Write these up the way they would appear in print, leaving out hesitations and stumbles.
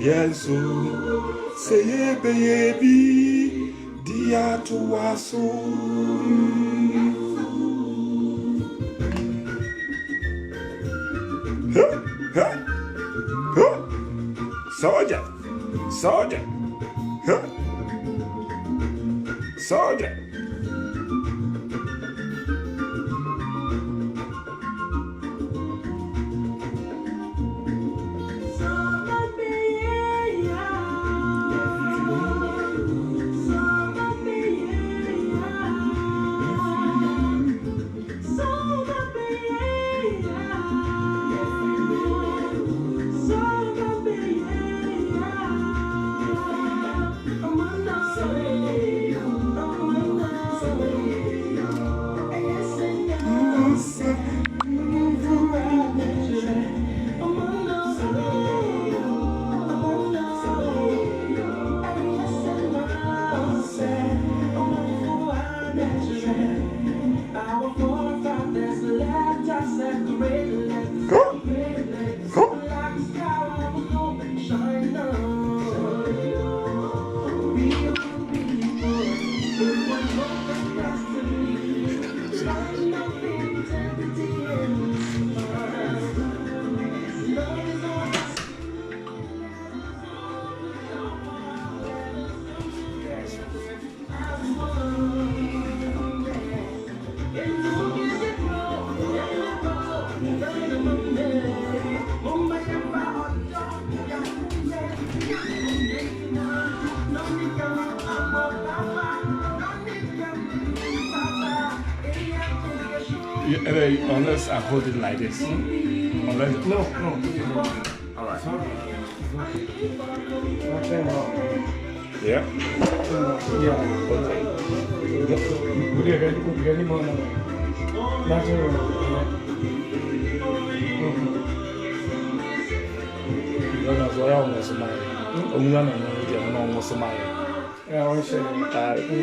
Yes, say baby, dear to us. Soldier, soldier, soldier. Unless I hold it like this. Unless, no. All right. Yeah.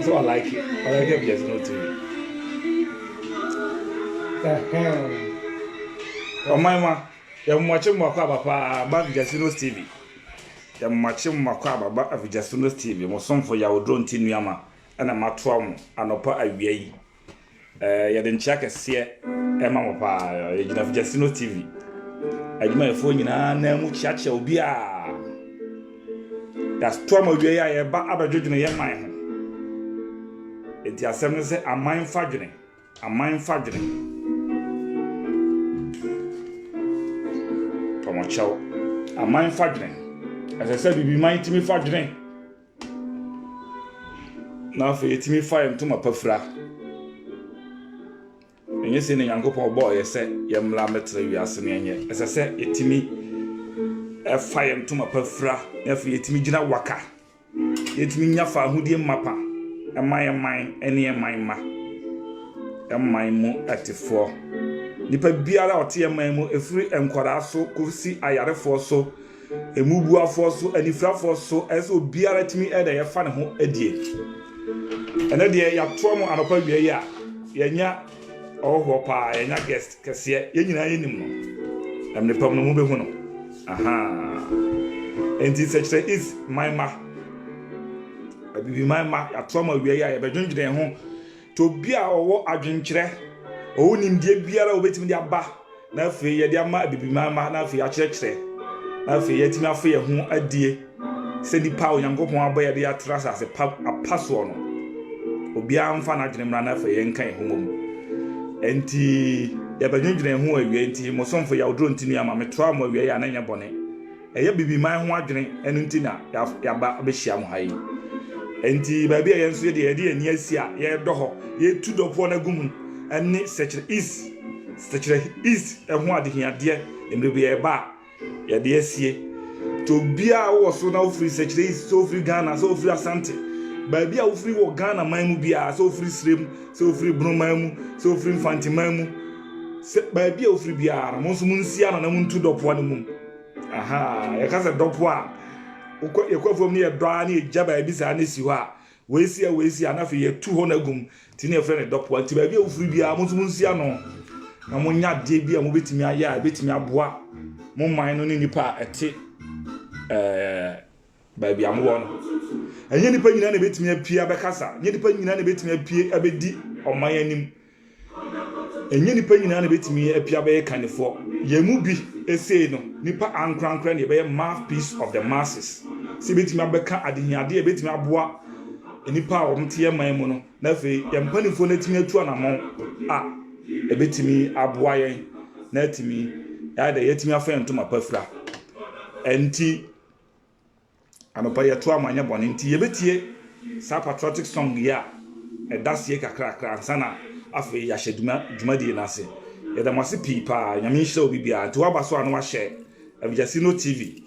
So I like it. I like it. Yes, no too. Oh, my ma, you're watching Makaba, but Jasinos TV. You're watching Makaba, but of Jasinos TV, more song for your drone Tinyama, and a matrom, and a pa a way. You didn't check a seat, Emma Pa, you have Jasinos TV. I do my phone in a name, Chacha Obia. That's Tom of your eye, but other judging a young man. It's a 7 say a mind fudging, a mind fudging. Chow, a mind fudging. As I said, be mind to me fudging. Now for it, me fire to my perfra. And you see, the young couple boy, I said, Yam Lametry, you are saying, as I said, it to me a fire to my perfra. If it me Jina Waka, it me Yafa, who dear Mappa, and my mind, any of my ma, and my mo at the 4. Nipa biara ote yemman efri enkwara so kursi ayare fo so emubua fo so anifra fo so eso biara timi e da ye fa ne ho adie ene de ya to mo anopa wie ya yenya oho pa yenya guest kese yenyina yenim no amne pam no mu behu no aha enti secretary is my ma abibi my ma ya to mo wie ya ye bedwundwene ho to bia owo adwenkyere o nimdie biara obetimi de aba na afi ye de ama bibimama na afi akyerɛkyerɛ na afi ye timi afa ye ho adie se nipa onyankopon aba ye de atrasa se apaso no obia amfa na adwene mra na afi ye nkan ho mom enti ye badwendwene ho awie enti mosomfo ya odro ntini ama meto am awie ya na nya bone eye bibiman ho adwene enu ntina ya ba abehia mo hayi enti ba bia ye nso ye de ani asia ye doho ye tu dopo na gum and secretary is a one de here in the eba ya de asie to bia wo so na free secretary is so free Ghana so free Asante ba bia wo free wo Ghana man mu bia so free Srem so free Broma mu so free Fantima mu ba bia wo free bia mo so munsia na mu ntu dopo na mu aha ya ka se dopo a ye kwafom ne ye dra na ye jaba bi sa na si ho a we see na fe ye 200 gum ti ne friend dopo anti ba bia ofuru bia mo nso nsia no na mo nya de bia mo betimi aya betimi aboa mo man no ni nipa ete ba bia mo won enye nipa nyina na betimi apia bekasa nye nipa nyina na betimi apie abedi oman anim enye nipa nyina na betimi apia be kanefo yemu bi ese no nipa ankrankra ne be mouthpiece of the masses si betimi abeka adehiade e betimi aboa nipa o mtie man mu no na fe yempanifo na timi atu anamon e betimi aboa yen na timi ya de yetimi afa ntoma pafra enti anopa yeto amanya bone nti yebetie sa patriotic song ya e dasie kakra ansana afi ya hyeduma dwumadi na ase yeda mase pipa nyame nhye obi bia nti waba so anu ahye Abijasino TV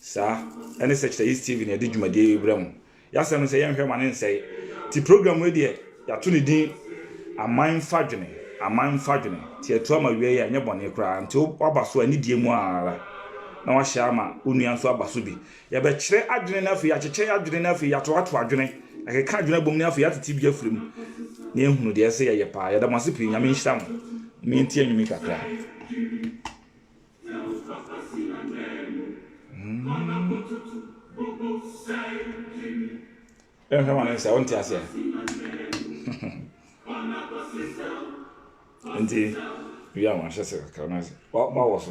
sa ene search the East TV ne de dwumadi ebrem ya se no se yenhwe mane nsei ti program we de ya to ne din aman fadwene ti eto amawie ya nya bone kra nti waba so ani die mu ara na wa hya ma onua nso abaso bi ya be kire adwene na afi ya kyeche adwene na afi ya to adwene akeka adwene bom na afi ya tete bi afirim na ehunu de ese ye pa ya da masipi nyame nhyira mo mi ntie anwumi kakra kama na sa onti ase ndi we are one shese kakra na what was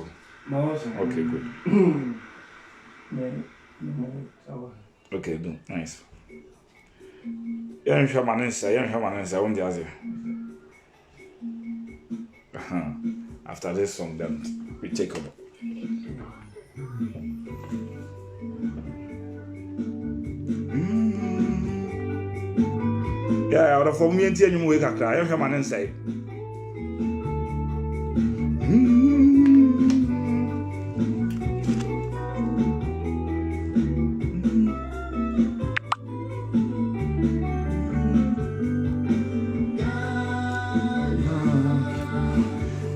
okay good okay do nice kama na sa onti ase after this song then we take over. Yeah, out of me and you wake up, I am and say.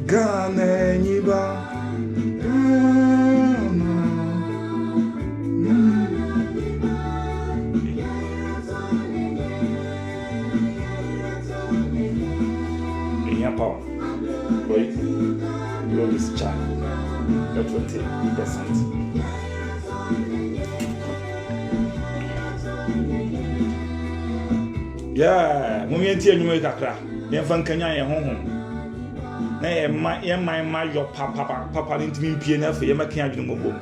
Gane niba. Wait, blow this child. That will take 1%. Yeah, Mumianti and you make a crack. Then Fankanya and home. Nay, my your papa into me piano for your mechanic mobile.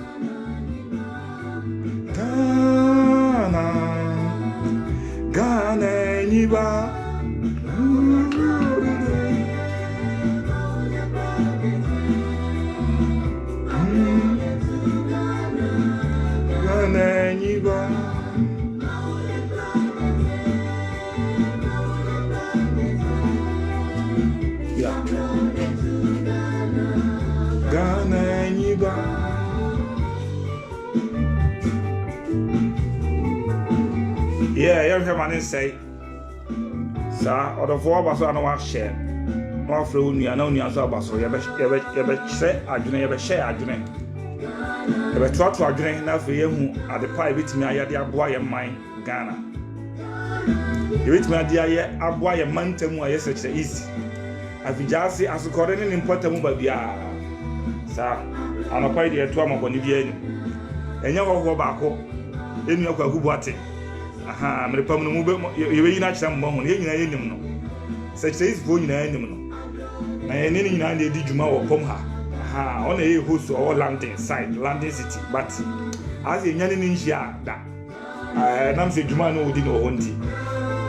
Gana, Niba. Yeah, you hear man say, sir, or the four of us are no share. No through you know, you so basso, you say, I do never share, I do not. You try to agree enough for you at the pie with me, I had your boy and mine, Ghana. You with me, dear, I boy a month and more, yes, it's easy. I've just as a corner in important mobile, sir, I'm a quite dear to my Bonivian. And you go back home in your Kubuati. Aha, I'm the permanent move. You not some moment, you know, such as going in animal. And any night they did you more Pomha. Aha, only a host or landing site, landing city, but as a young ninja that I'm saying Jumano didn't know Honti.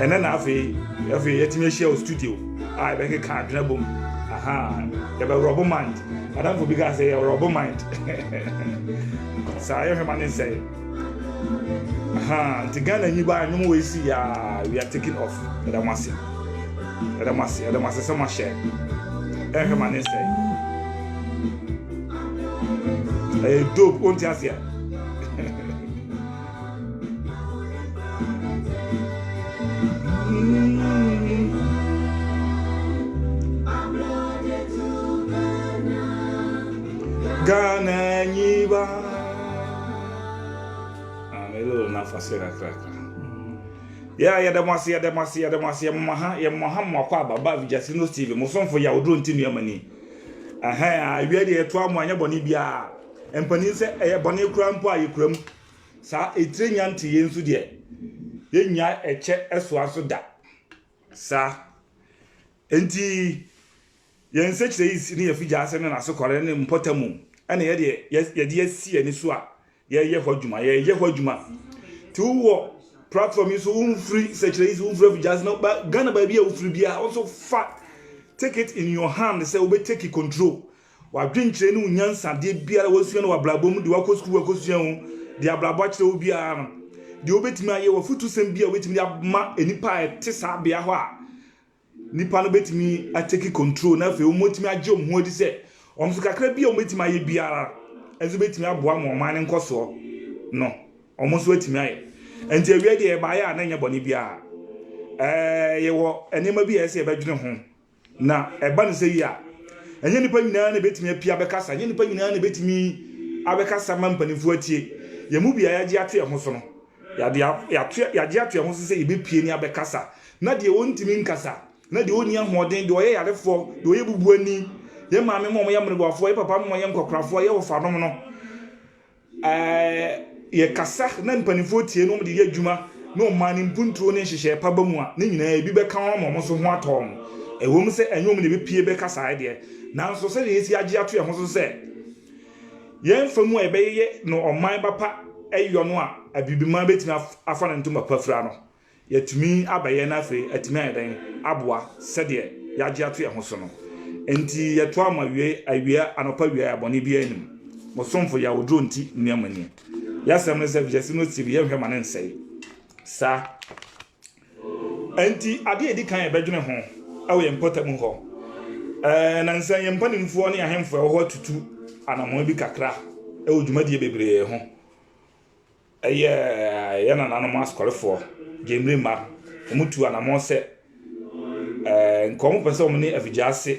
And then every Etimacia studio, I beg a card, boom. Aha, you have a rubber mind. I don't forget I say a rubber mind. So I hear man say. To Ghana, you buy no way see we are taking off. Adamasi, so much share. Every man say, a dope won't just yet. Ghana, you buy. ya demase maha ye mohamma kwa baba Vijasino Steve mo sonfo ya odro ntinu amani aha awie de eto amu anya boni bia empani se eye boni kura mpo ayekuram sa etrenya nti ye nsu de yenya eche eso aso da sa enti yen se kire isi ne Vijase ne na so kore ne mpotamu ana ye de asi ani so a ye hwadwuma ye hwadwuma ti wo platform is free such as Vijase no but Ghana ba bia free bia also fat take it in your hand say we take it control wa dwenkyere ne unyansa de bia wa suya no wa blabom de wa kosku wa kosuya hu de ablabo kyere wo bia no de obetimi aye wa futu sem bia obetimi ma enipa ete sa bia ho a nipa no betimi a take control na fe o motimi age omho odi se omso kakra bia o betimi aye bia ezo betimi aboa mo man nkoso no omso betimi aye enti awie de e ba ya na nya boni bia ye wo enema bia ese e badwene ho na eba no se yi a enye nipa nyina na betimi apia bekasa enye nipa nyina na betimi abekasa mampanifo atie ye mu bia ya gi ato e ho so no ya gi ato e ho so se ebepie ni abekasa na de wontimi nkasa na de oni ahoden de oye yarefo de oye bubu ani ye maame mo ye mrebafo ye papa mo ye mkokrafo ye wo fadom no ye kasa na mpanifo tie no de ye adwuma no mani mpuntro ne hihye pa ba mu a ne nyina ebi beka mo so ho atom ewom se enyom ne bepie bekasa de nanso se ye si agi ato ye ho so se ye mfamu ebeye no oman bapa eyo no a abibima betimi afa na ntoma pafra no yetumi abaye na afi atimi adan aboa sede yagi ato ye ho so no enti yeto amawie awia anopa wie abone bia anim mo somfo ya odro nti nnuamani yasem ne se Vijasino Steve ye hwema ne nsei sa enti ade edi kan ebedwene ho awo ye mpotamu ho na nsan ye mpanimfo ne ahemfo ho tutu anamo bi kakra dwumadie bebree ho ye na nanom askorefo gemre ma omutu anamo se nkomo pese omne Vijase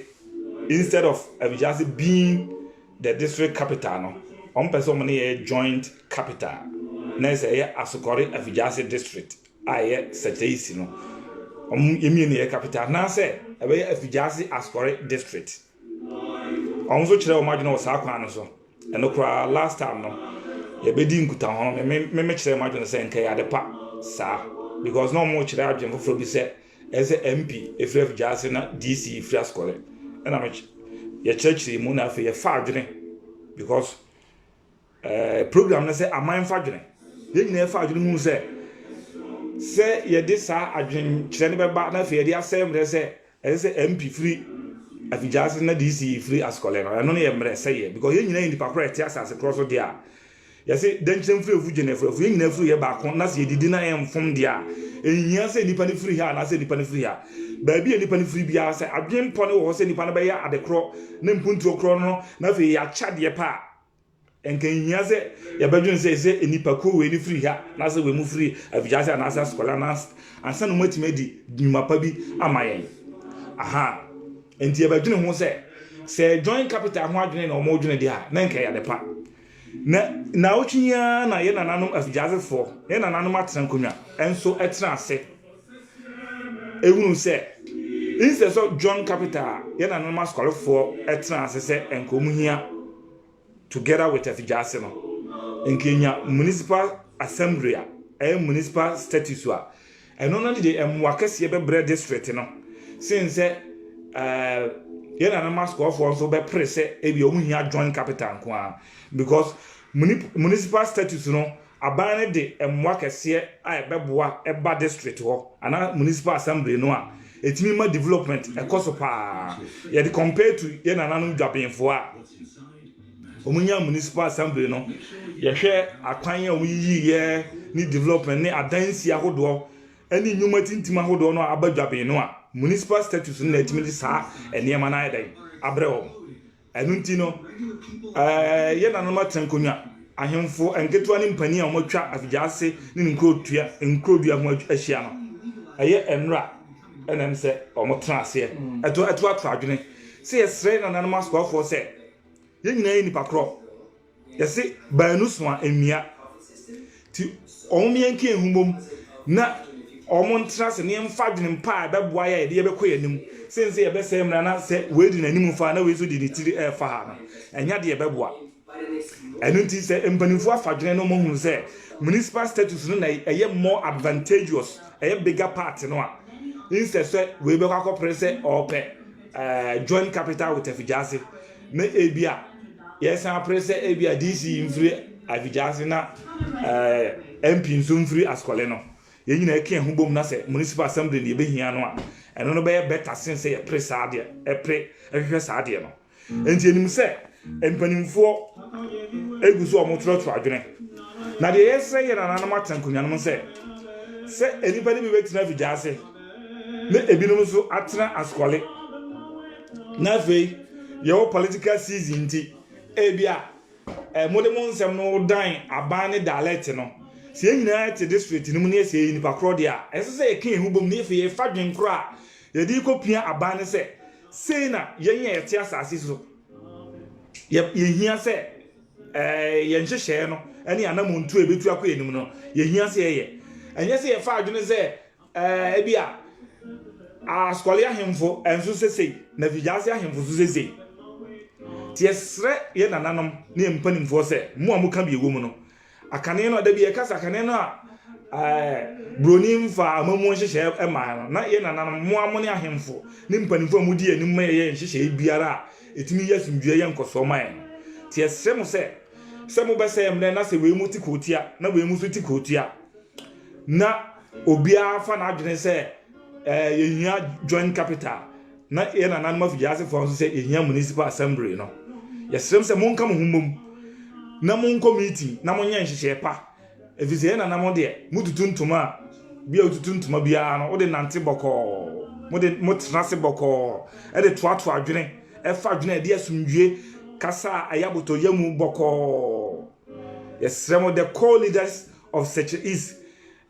instead of Vijase being the district capital no pese omne joint capital na se ye asokore Vijase district aye seteisi no yemi ne capital na se ebe Vijase asokore district so kire o madwene o sa kwa no so eno kra last time no ye bedi nkuta ho me kire madwene se nka ya depa sa because no mo kire adwen foforo bi se eze MP efre Vijase na DC free asokore ena me ye kire mu na afi ye fa adwene because program na se aman fa adwene ye nyina fa adwene hu se ye de sa adwen kire ne beba na afi ye de asem se eze MP free Vijase na DC free asokore no no ye mre se ye because ye nyina indipa kra tia asase cross dia ye se denchen free efu gene free ye nyina free ye ba kon na se didi na ye mfom dia ehia se nipa ne free ha na se nipa ne free ha ba bi nipa ne free bia se adwen pone wo se nipa na be ya adekro na mpuntu okro no na fe ya chade pa enka ehia se ye badwen se nipa ko we ni free ha na se we mu free Vijase na asa asokore na ansa no matimedi nyuma pa bi amayen aha enti ebadwene ho se joint capital ho adwene na omo dwene dia na nka ya depa na otwia na ye nananom Vijase fo ye nananom atran konwa enso etran ase ehunu se instead so joint capital ye nananom asokore fo etran ase se enkomu hia together with Vijase no enkenya municipal assembly municipal status a eno no de emwakase be bre district no since ye na mask for so be prese ebi omu hia joint capital nko a because municipal status no abane de emwa kese a ebeboa eba district ho ana municipal assembly no a etimi ma development ekoso pa ye de compare to ye na nanu dwabenfo a omunya municipal assembly no ye hwe akwan a omuyi ye ni development ni adansi ahodo ani nyuma tintima ahodo no abadwaben no a municipal status na etimili sa enema na ayedai abreo enunti no ye na no matran konwa ahemfo enketo ani mpani a omotwa Vijase ni nkrodua ho ahia no aye enra enem se omotra ase eto atwa adwene se yesre na nanoma squafo se ye nyina yi nipa kro yese banu so a emia ti omien ke ehumom na omontra se ne mfa dwene mpa beboa ya de yebekọ yanim sense yebese mra na se we di nanim fa na we so di tiri fa ha no enya de yebeboa enu nti se mpanimfo afadwene no mo hu se municipal status no na eye more advantageous eye bigger part no a instead so we be kwa prese ope joint capital with Afijase na ebia yes na prese ebia DC mfiri Afijase na MP nsumfiri Askwale no ye nyina eke ho bom na se municipal assembly ne be hia no a eno no be better sense ye press ade ehwe saade no enti enim se empanimfo eguso omotroto adwene na de yesre ye na nanam atankunya no se enipa ni be betina Afijase na ebinom so atena Askwale na fe your political season ti ebia modem nsem no dan aban ne dialect no se nyina te district ni mu ne se nipa kro dia ese se eke hubom ne fe ye fadwen kro a ye di kopia aban ne se sei na ye ye te asase so ye hia se ye nhehye no ene anamuntu ebetu akọ enim no ye hia se ye enye se ye fa adwene se ebia Askwale ahemfo enso sesei na Afijase ahemfo so sesei tiesre ye nananom ne mpanimfo se mo amuka bi ewo mu no akane no da bi e kasa akane no a broni mfa amamu nhehye ema na ye nananom mo amone ahemfo ne mpanimfo mu di anim ma ye nhehye biara etimi yasumdue ye nkoso man tiesre mo se mo be se emre na se we mu tikotia na we mu so tikotia na obia fa na adwene se yehia joint capital na ye na nan Afijase for so say yehia municipal assembly no yesrem se monka mo humom na monko meeting na monye nhehye pa efise na nam de mututuntuma bia ututuntuma bia no ode nante boko mo trase boko e de toato adwene e fa adwene de asumdue kasa ayaboto yamu boko yesrem the co-leaders of such is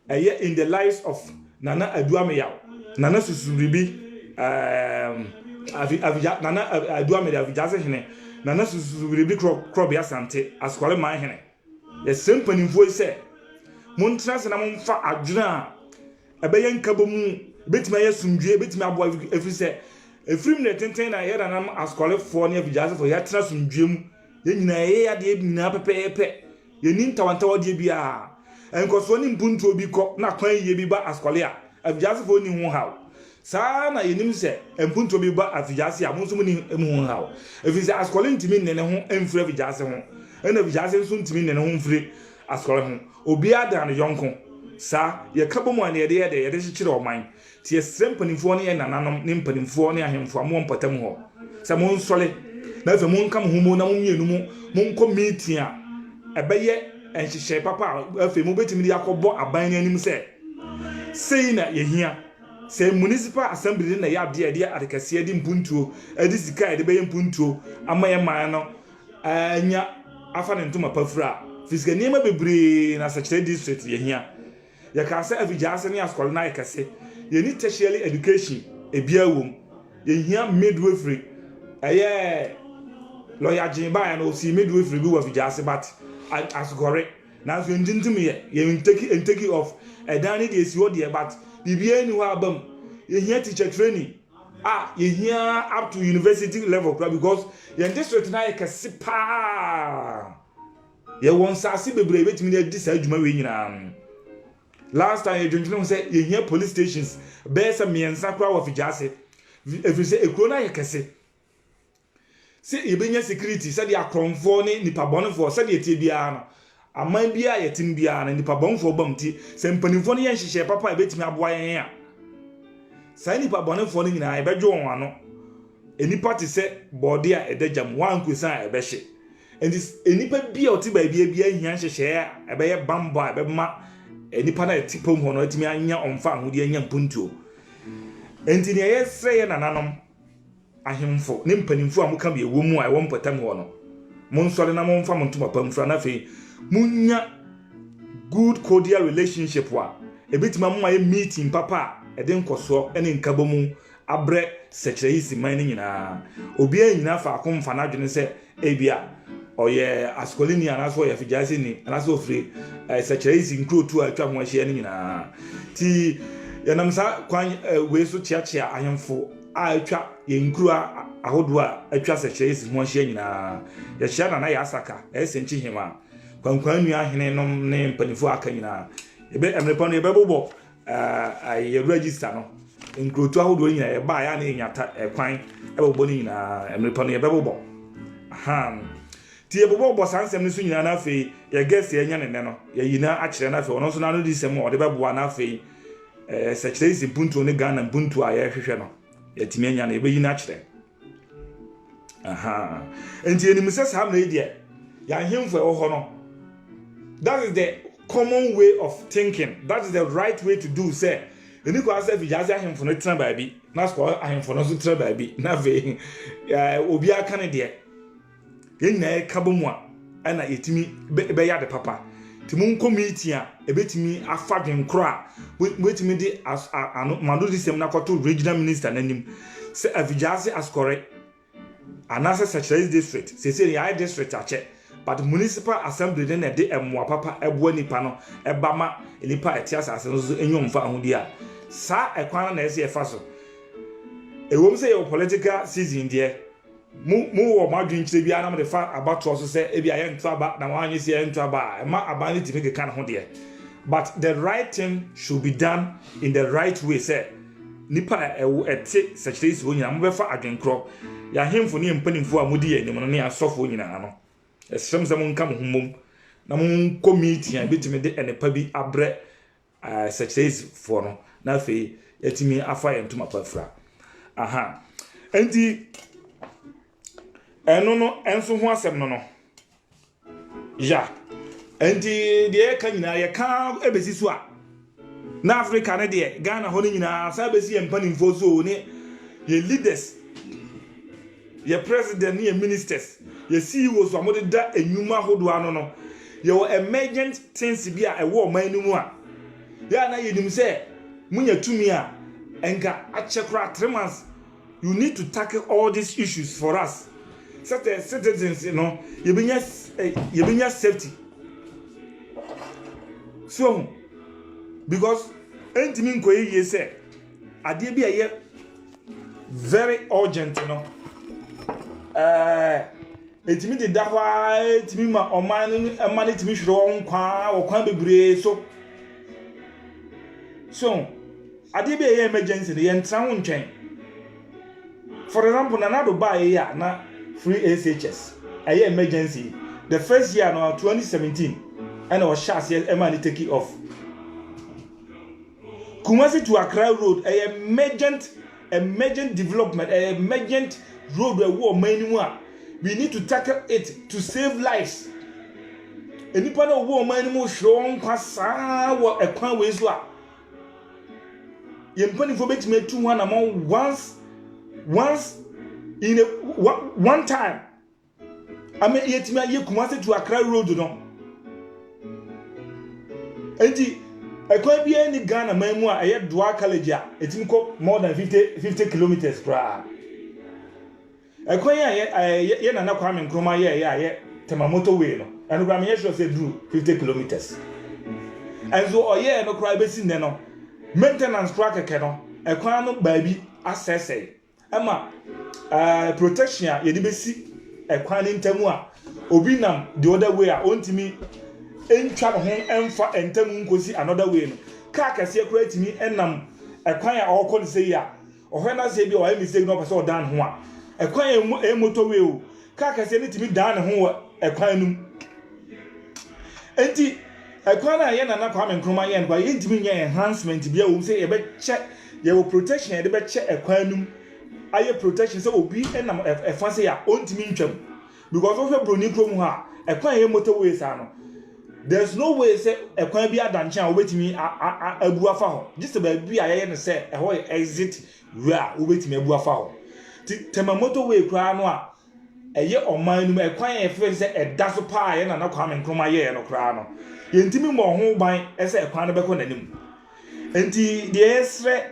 in the lives of Nana Aduameyaw Nana Susuribi Nana Aduameyaw Afijase hene Nana Susuribi krobia sante Askwale man hene ye sempanimfo se montra se na monfa adwena ebeye nkabomu betima ye sumdue betima abo efrise efrim ne tenten na ye na Askwale fo ne Afijase fo ye tra sumdue mu ye nyina ye ya de nyina pepepe ye ni ntawantawo de bia enkoso ni mpuntu obi ko na kwan ye bi ba Askwale a Afijase fo ni hu hawo saa na yenim se mpuntu obi ba Afijase a monso ni hu hawo efise Askwale ntimi ne ho emfure Afijase ho ena Afijase nso ntimi ne ho mfure Askwale ho obi ada na yonko saa ye kabomu ane ye de hyekyere oman ti ye sempanimfo ne ye nananom ne mpanimfo ne ahemfo mo mpatam ho se mo nsole na fe mo nka mo humo na mo mienu mo nko meeting a ebeye enhyehyɛ papa afi mo betimi de akɔbɔ aban anim sei na yehia se municipal assembly na ya de adekase de mpuntuo edi sika de beye mpuntuo amaye man no anya afa ne ntoma pafura fisika niema bebre na Asakere district yehia ya ka se Afijase ne Askwale na yakase ye ni tertiary education ebia wom yehia midwifery lawyer Jimba ya no si midwifery bi wa Afijase but Asgore na so ndintim ye take off edani de esi wo de but bibia ni wa abam ye hia teacher training ye hia up to university level because ye district na ye kase pa ye won sase bebre betimi na di sa adwuma we nyina last time ye dwendwene say ye hia police stations be se miensa kwa wa Afijase efise ekuro na ye kase se yebenya security se de akronfo ne nipa bonfo se de etie bia no aman bia yetim bia na nipa bonfo bamti se mpanimfo ne yenhyehyɛ papa ebetimi aboa yen a se nipa bonfo ne nyina ebedwo won ano enipa te se bode a edajam wankusa a ebehye enipa bia oti ba bia hia nhyehyɛ a ebeye bambo a ebema enipa na etipom ho no etimi anya onfa ahodi anya mpuntuo enti ne yesre ye nananom ahemfo ne mpanimfo amuka be ewo mu a ewo mpatam ho no monsore na momfa montuma pamfra na fe munya good cordial relationship wa ebitima mo aye meeting papa ede nkoso ene nkabomu abre Sekere isi man ni nyina obi anyina fa akomfa na dwene se ebia oye Askwale ni anaso oye Afijase ni anaso ofre Sekere isi nkrotu atwa ho ahia ni nyina ti Yanam sa kwan we so chiachia ahemfo a atwa yenkuru ahodo a atwa secretary ho ahia nyina ya hia na ya asaka esenchi hima kwankwan nua hene nom ne mpanifo aka nyina ebe emrepa no ebe bobo ye register no nkrotu ahodo nyina ye ba ya na nyata kwan ebobo ni nyina emrepa no ebe bobo aha ti ebobo sansem ni so nyina na afei ye guess ye nya ne no ye yina a kire na afei ono so na no di sem o de beboa na afei secretary buntu ne Ghana buntu a ye hwehwe no yetimi anya na ebe yina kire aha enti enim se sam na idie ya hemfo e ho no. That is the common way of thinking. That is the right way to do say eni ko asa bijazi ahemfo no tena baabi na sko ahemfo no so tena baabi na ve obi aka ne de yen na kabomu a ana yetimi be ya de papa timun committee a ebetimi afadwen kro a wetimi de mando disem na kwato regional minister nanim se avijazi askore anasa secretary district se ya district ache but municipal assembly de na de emwa papa ebo nipa no ebama nipa etiasa ase no enyomfa ahudi a sa ekwan na ese efa so ewom se your political season there mu wo madwin kire bia na me fa abato so se e bia ye nto aba na wanyi se ye nto aba ma aba ni timi keka na ho de but the right thing should be done in the right way say nipa eti secretary wo nyina mo be fa adwenkro ya hemfo ne mpanimfo a mudi ye ni mo ne asofo nyina no esem se mo nka mo humom na mo committee a betimi de enepa bi abre secretary for no na fe yetimi afa ye ntoma pafra aha enti eno no enso ho asem no ja enti de ka nyina ye ka ebesi so a na Africa ne de Ghana ho ne nyina sa besi ye mpanimfo so ne ye leaders ye president ye ministers ye CEO so amode da enwuma hodo ano no ye wo emergent things bi a ewo man ni mu a ya na ye nim se munya tumi a enka achekra 3 months you need to tackle all these issues for us certain citizens you know ye benya safety so because entimi nko ye say ade bi a ye very urgent you know etimi de dahwa etimi ma oman emane etimi hwero nkwa okwan bebre so ade bi ye emergency ye ntra ho ntwen for example na do buy ya na free SHS aye emergency the first year no 2017 and was shas ye emane take it off Kumasi to Accra road a emergent development a emergent road where war many we need to tackle it to save lives any part of war many more strong kwasa wo ekwan we so a yempani for bet me 200 among once in one time I mean yet me ye Kumasi to Accra road no enti ekwan bi ani Ghana man mu a ye Dua College a etimi ko more than 50 kilometers pra ekwan ye na Kwame Nkrumah ye tema motorway no and gram ye sure say do 50 kilometers and so oye no kra besi ne no maintenance track keke no ekwan no ba bi assessay ema protection ye di besi ekwan ntamu a obi nam the other way a ontimi entwa ho emfa entamu nkosi another way no car kase kra timi enam ekwan a okọ say ya ohwe na say bi o emi say no person o dan ho a ekwan e motorway o car kase ni timi dan ho ekwan num enti ekwan na ye na Kwame Nkrumah ye no ye ntimi nya enhancement bia o say ye be check ye wo protection ye be check ekwan num aye protection say obi enam efa say ya ontimi ntwam because of broni krom ha ekwan ye motorway sa no there's no way say ekwan bi adanche a obetimi abu afa ho just ba bi aye ne say eho exit where obetimi abu afa ho tema motorway kra no a eye oman num ekwan ye fe say eda so pa aye na Kwame Nkrumah ye no kra no ye ntimi mo ho ban ese ekwan no beko nanim enti de esre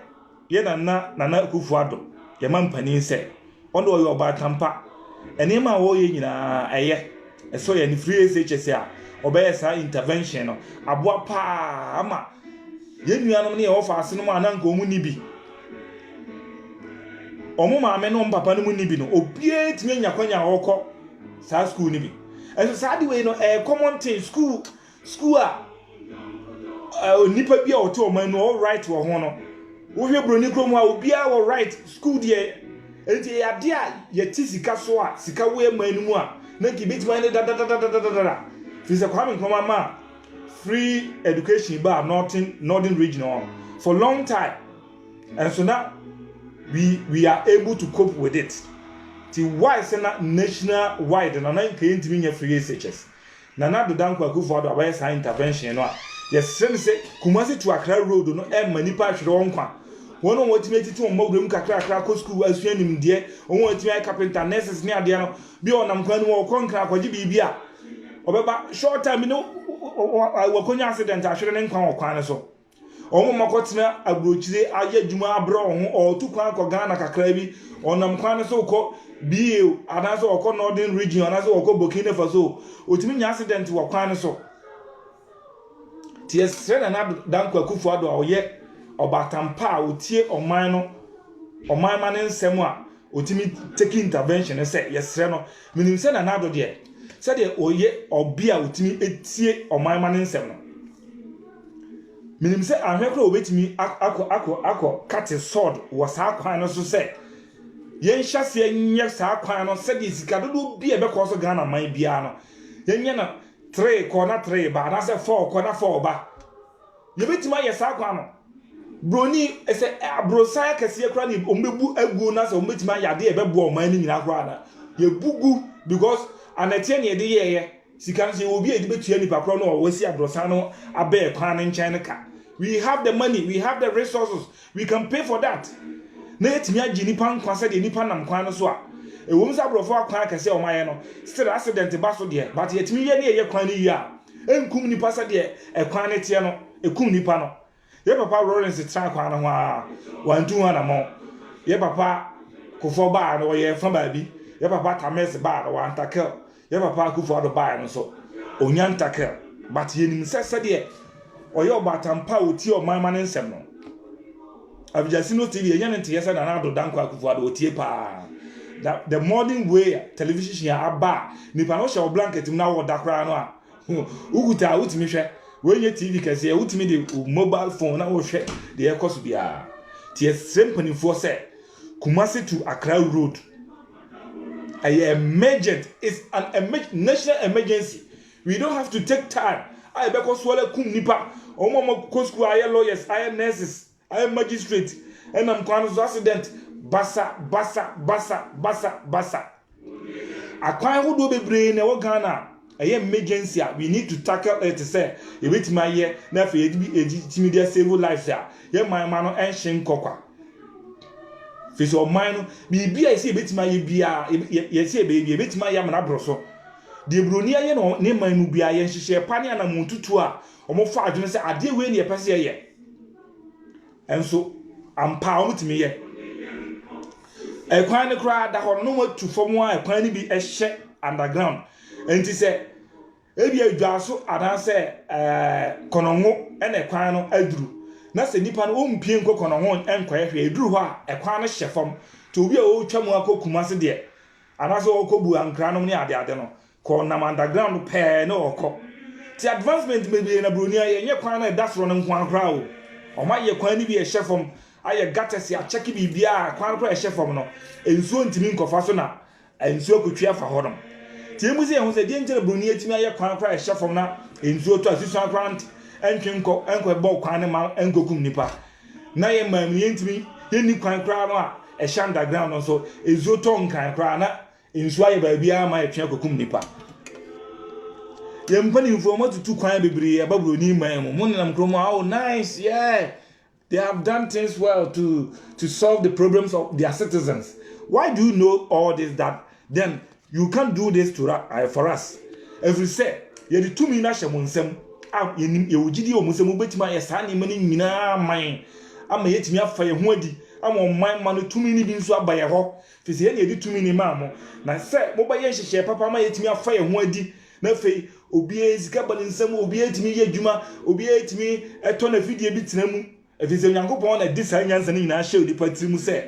ye na Akufo-Addo ye mampani say ondo ye oba tampa enema wo ye nyina eye eso ye ni free SHS a obey sa intervention no aboa pa ama ye nuanom ne ye ofa ase no ma na nka omu ni bi omu maame no papa no mu ni bi no obie timi nya kwanya okọ sa school ni bi and so sad way no common thing school nipa bi a oto o man no all right wo ho no wo hwe broni krom a obi a all right school de enti ya de a ye tisika so a sika wo e man mu a na ki bitima ne da fi se Kwame Nkrumah ma free education ba northern region for long time, and so now we are able to cope with it. Why is na national wide na nan kan ntimi nya free SHS na na dodan kwa Akufo-Addo abaye sa intervention no a yes say Kumasi to Accra road no e manipa hwere won kwa won on watimi titi on magrum kakra ko school asuanim de on watimi carpenter nurses ne ade no bi onam kwan no konkra kwaji bibia obeba short time no wakonya accident ahwere ne nkwan okwan so omo makotina abrochire aye adwuma abro ho otu kwan ko Ghana kakra bi onam kwan so ko bio anaso oko northern region anaso oko Burkina Faso otimi nya accident wa kwan so tie sere na Dankwa Akufo-Addo oye obatampa otie oman no oman ma ne nsem a otimi take intervention say yesre no minim se na nado de se de oye obia otimi etie oman ma ne nsem no minim se ahwekro obetimi akọ cut sword wo sa kwan no so se yen hyase nye sa kwan no se de sika dodo bi ebe ko so Ghana man bia no yen nye na 3 corner 3 ba na se 4 corner 4 ba ye betima ye sa kwan no broni ese abrosan kase kra ni ombebu agu na se ometima yade ebe bo o man ni nyina kra na ye bugu because anatie ne de ye sika nse obi edi betua ni pakro no o wasi abrosan no abe kwan nchen ka. We have the money, we have the resources, we can pay for that. Na etimi agi nipa nkwa se de nipa nam kwan no so a ewom sa brofo akwan akase o maye no still accident ba so de but etimi ye ne ye kwan ni yi a enkum nipa se de ekwan ne tie no ekum nipa no ye papa Lawrence tra kwan no ho a wantu ha na mo ye papa Kofo ba no ye fa ba bi ye papa Tames ba no wan tackle ye papa Akufo-Addo ba no so onyan tackle but ye nim se de oyo batampa oti o man man nsem no Abijasino TV enya nte yesa na Nado Dankwa Akufo-Addo otie pa the modern way television ya aba nipa no show blanket na wo dakra no a uguta utimi hwe wenye TV kase utimi de mobile phone na wo hwe de ekoso bia tie sempani fo se Kumasi to Accra road a emergent is an national emergency. We don't have to take time. I be ko swole kum nipa omo ko school aye lawyers aye nurses aye magistrate and am kwan so accident basa akwan hodo bebre na wo Ghana aye emergency we need to tackle it say e betima ye na fa editimi dia save lives ya ye man no enshin kokwa fi so man no bibia e say betima ye bia ye say e betima ya mana broso de broni aye no ne man mu bia ye nhihye pane ana muntutu a omofa adwene se ade we ne yepese ye enso ampa omutimi ye ekwan ne kra da ho no watu fom a ekwan ne bi ehye underground enti se ebi adwaso adan se kononwo ene ekwan no aduru na se nipa no ompie nko kononwo enkwa ehwe eduru ho a ekwan no hye fom to obi a o twamu akokum ase de anaso okobu ankra no ne ade no ko na underground pe no okọ ti advancement maybe na broni aye nye kwan na dasro no nkwan kra o ma ye kwan ni bi e hyefom aye gatters ya check bi bia kwan kra e hyefom no ensuo ntimi nkofa so na ensuo kotwa fa hodom ti emuzi e ho se die ntere broni atimi aye kwan kra e hyefom na ensuo to asisu akran entwenko enko ebo kwan ne ma enkokum nipa na ye mam ye ntimi ye ni kwan kra no a e hye underground no so ensuo to nkan kra na ensuo aye ba bia ma e twa kokum nipa Yempani informa to 2 kwan bebre ababroni man mo monam kromo oh nice yeah they have done things well to solve the problems of their citizens. Why do you know all this that then you can't do this for us? Every say ye the 2 million shemonsem ye wogidi o musem betima ye sa ne mani nyina man ama yetimi afa ye ho adi ama man ma no 2 million bi nso aba ye ho fisi ye di 2 million ma mo na say mo ba ye hyehye papa ma yetimi afa ye ho adi na fei obi ezika balinsam obi etimi ye adwuma obi etimi eto na fidie bi tenamu efise Nyankopon na disa nyansa ni nyina hye odipa tirimu se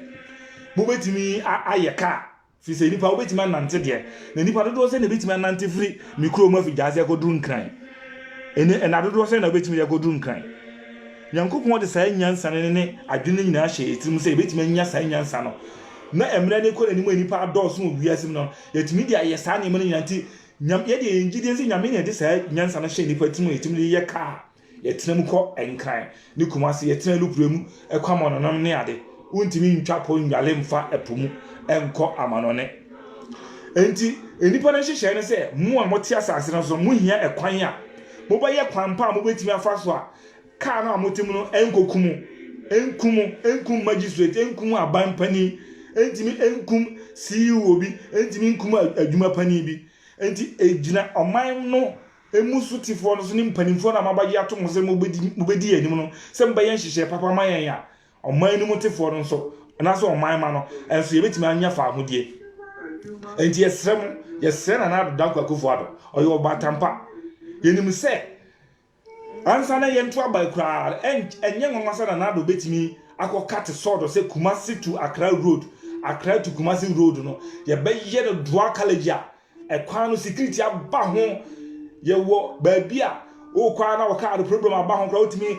mo betimi ayeka fise nipa obetimi nante de na nipa dodo se na betimi nante free mikro ma fi jaze akoduru nkran ena dodo se na betimi akoduru nkran Nyankopon de sa nyansa ne adwene nyina hye tirimu se betimi anya sa nyansa no na emre ne ko na nimu nipa adoso mo wiasim no yetimi de ayesa ne mo nyina nti nyam ye de ngide nsi nyame ne de sa nyansa na hye nipa tirimu yetimi ye ka yetenam ko enkran ni kumase yetena lupremu ekwama nonam ne ade untimi ntwapo nwale mfa epomu enko amanone enti enipa na hyehyɛ ne sɛ mo a mote asase no so mo hia ekwan a mo ba ye kwan pa mo betimi afa so a ka na motem no enkum magistrate enkum aban pani entimi enkum CEO bi entimi enkum adwuma pani bi enti ejina oman no emusu tifo no so ni mpanimfo na mabaye atom se mo bedi anim no se mbaye nhyehyɛ papa mayan ya oman ni motifo no so na so oman ma no enso ye betimi anya fa ahodie enti yesrem na Dankwa Akufo-Addo oye obatampa yenim se ansa na ye nto abai kra enye nwanwasa na Nado betimi akokate sword se Kumasi to Accra road Accra to Kumasi road no ye be ye do Dua College a ekwan no security aba ho ye wo baabia o kwa na waka the problem aba ho kra utimi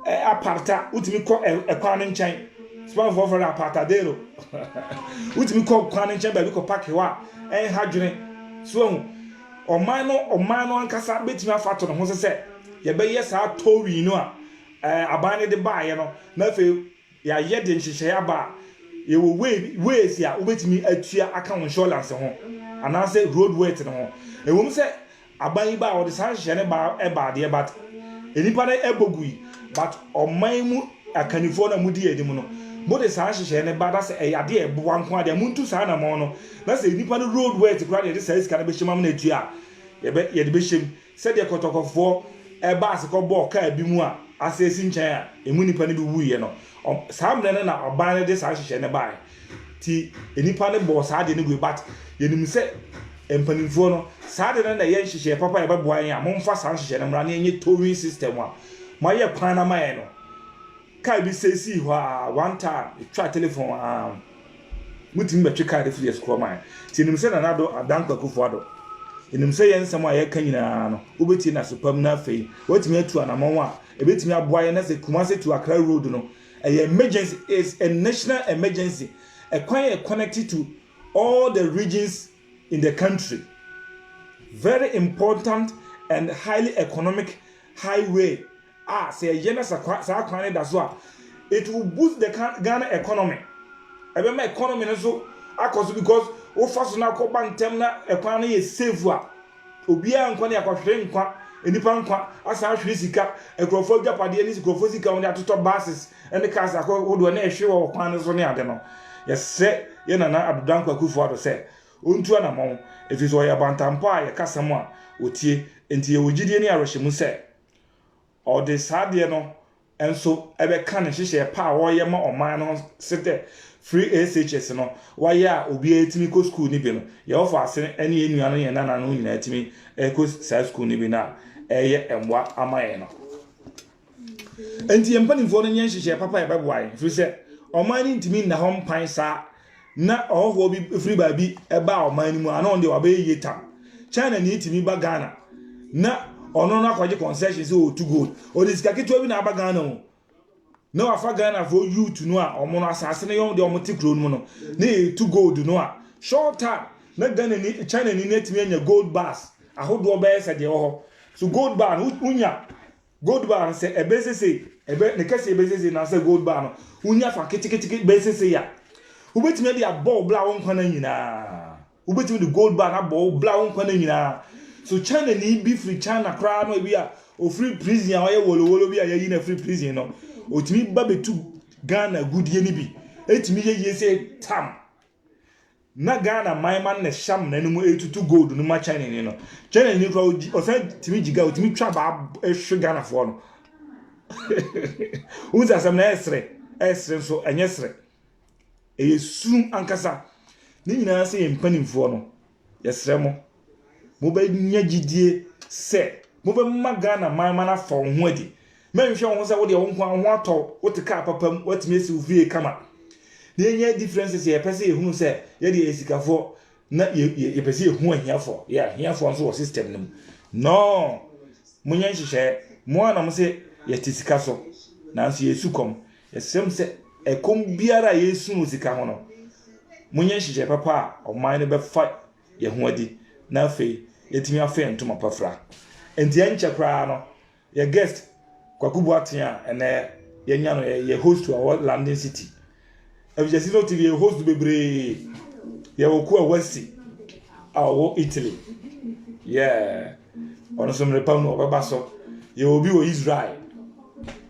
aparta utimi ko ekwan nchen span for apartadero utimi ko kwan nchen baabi ko park wa hadwene so oman no ankasa betimi afato no ho se ye be ye sa towi no a aban ne de baaye no na fe ya ye de nhyehyɛ aba ye wo ways ya ubetimi atua aka insurance ho anase road weight no ho ewom se aban ba o de san hye ne ba de but enipa na ebogui but oman mu akanifo na mudi edim no mo de san hye ne ba da se eyade ebo anko ade muntu san na mo no na se enipa no road weight kura de sai sika na be hyema na atua ye de be hyem se de kotokofo eba se ko bo ka bi mu a asesi nchen a emu nipa ne bi wuye no samre na oban de san hye ne ba ti enipa ne bo sa de ne go but yenim se empanimfo no saade na ye nhyehyɛ papa ye beboa yen a momfa san nhyehyɛ na mra na enye towing system a ma ye kwan na ma ye no kai bi sesi ho a one time twa telephone mutim betwe kai de fie school man ti nim se na Nado Dankwa Akufo-Addo nim se ye nsɛm a ye ka nyina no obeti na sopam na afei watimi atu anamon a ebetimi aboa ye na se Kumasi to Accra road no emergency is a national emergency a kwan connected to all the regions in the country. Very important and highly economic highway. Say yena sa kwane da so a it will boost the Ghana economy. Ebe ma economy no so akoso because o faso na ko bantem na ekwan na ye safe a obia nkwa na akwahwere nkwa enipa nkwa asa ahwere sika ekrofo dwapade ni ekrofo sika won atoto buses and cars akọ wodo na ehwe wo kwan no so ne ade no yese yena na Dankwa Akufo-Addo se ontu anamon efiso ya bantampa ya kasam a otie enti ye wogidie ne arehemu se o de sade no enso ebe ka ne hyehyɛ pa wo ye ma oman no sete free SHS no wa ya obi etimi ko school ni bi no ye ofa ase ene enua no ye nana no nyina etimi ko sa school ni bi na eye emwa amaye no enti ye mpanimfo no nye hyehyɛ papa ye bebo aye fi se oman ni ntimi na ho mpan sa na oho bi free baabi eba oman ni mu ana on de wa be yeta China ni itimi ba Ghana na ono na kwaje concession say o to gold o de sika keto bi na ba Ghana o na wa fa Ghana for youth no a omo no asase ne yon de omo tikro no no na to gold no a short time na Ghana ni China ni netimi anya gold bars ahodo be se de ho so gold bar unya gold bar se ebesese ebe ne kase ebesese na se gold bar no unya fa kitikiti besese ya ubetimi de abọ bla won kwana nyina ubetimi de gold bar na abọ bla won kwana nyina so China ni bi free China kra no bi a o free prison a ye wolowolo bi a ye na free prison no otimi ba betu Ghana gudie ni bi etimi ye se tam na Ghana man na sham na nemu etutu gold no ma China ni no China ni kra o say timi jiga otimi twa ba ehwe Ghana fo no unza sam na esre so enyesre sum ankasa ni nyina se mpanimfo no yesremo mo ba nya gidie se mo be magana mana fa ho adi men hwe ho se wo de wo nkwa ho ato wo te ka papam watimi esi ufie kama na enye differences ye pese ehunu se ye de esikafo na ye pese ehunu ahiafo ya ahiafo nso wo system nim no munya nhihye mo ana mo se ye tisika so na nso yesu kom ye sem se ekom biara yesu no sika ho no munya nhihye papa a oman ne be fa ye ho adi na afei yetimi afa ntoma pafra enti enche kra no ye guest kwakubu atia ene ye nya no ye host to our London city Evjasino TV ye host bebre ye woku awasi awo Italy yeah ono so mrepa no baba so ye obi wo Israel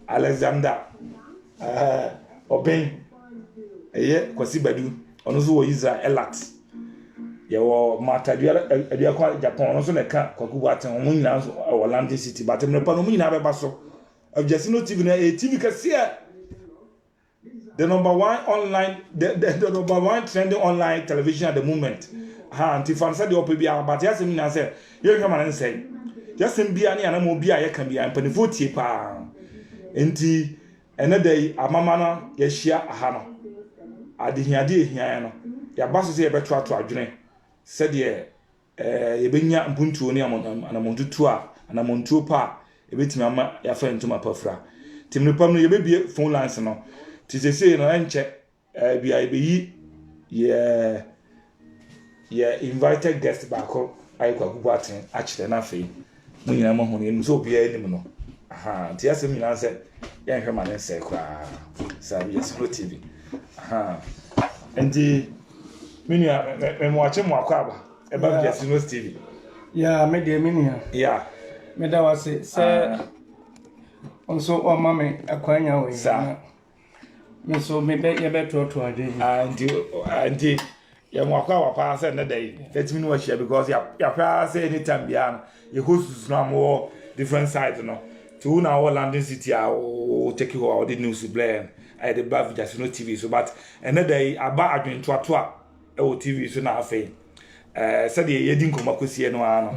Alexander Oben ye kwasi badu ono so wo Israel Elat ye wo matadua adua kwa Japan ono so neka kwakubu atia omo nyina so awo London city but mrepa no nyina baba so Evjasino TV na TV kasia the number one online, the number one trending online television at the moment. Anti fan said the opebia, but yes, I said, you come and say, just in Biani and Mobia, you can be and penny pa. Enti, another day, a mamma, yes, share a hammer. I did hear here, your boss is a better to a said ye, Ebinia and Puntu near and a Montua and a Montupa, a bit mamma, your friend to my perfra. Tim Repumno, you may be phone lines no. Ti say no enche bi ai be ye invited guest back ai kwakubu aten a kire na fe mu nyina mo ho ne so bia enim no aha ti asem nyina se ye nhwe ma ne se kwa sabi Jasino TV aha endi minia me mo ache mo akwaba e ba Jasino TV ya me de minia ya me da wase se onso o mama akwanya we sa so maybe you better to ade and you mwakwa pa say na day let me know share because ya pa say anytime bia you host no more different sides no to na our London city o take you all the news blend I the bav Jasino TV so but another day aba adwen to e o TV so na afei said ye di nkomakosie no ano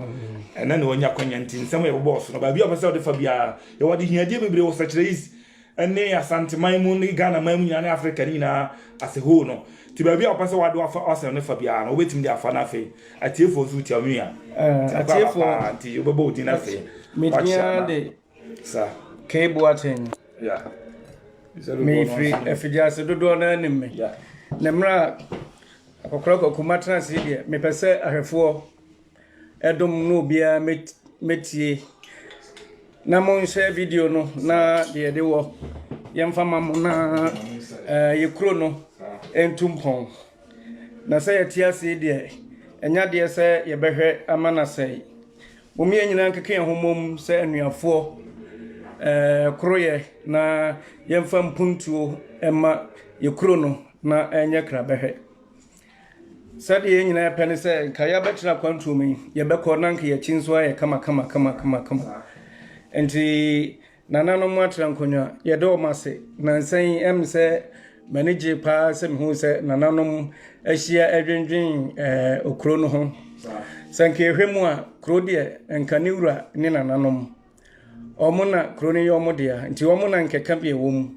ena na onya kwanya ntin nsem ye boss no ba bia opese o de fa bia ye wodi hiade bebre wo sachere is ene asante maimu ni Ghana maimu nyane Africa ni na ase ho no ti ba bia opese wado afa ose ne fa bia no wetim dia afa na fe atiefo so ti amia atiefo anti yo bebo di na fe media de sa cable aten yeah me free efijase dodo na nim me yeah na mra akokora kokuma transi de me pese ahwefo edom no bia metie na mo share video no na de wo yemfa mam na yekro no entumpon na say atiase de enya de say ye behwe amana say omi anyina nkeke homom say anuafo kroye na yemfa mpuntuo ema yekro no na enya kra behwe sadi yenyina pene say kaya betra kwantu mi ye bekọ nanka ye chinso ye kama enti nanano mwatra nkonya ye do mase na nsan em se manage pa se me hu se nanano ahia adwendwen okro no ho sanke ehwemu a kro de enkaniwura ni nanano omuna kro ne yomo de a nti omuna nkeka bi ewom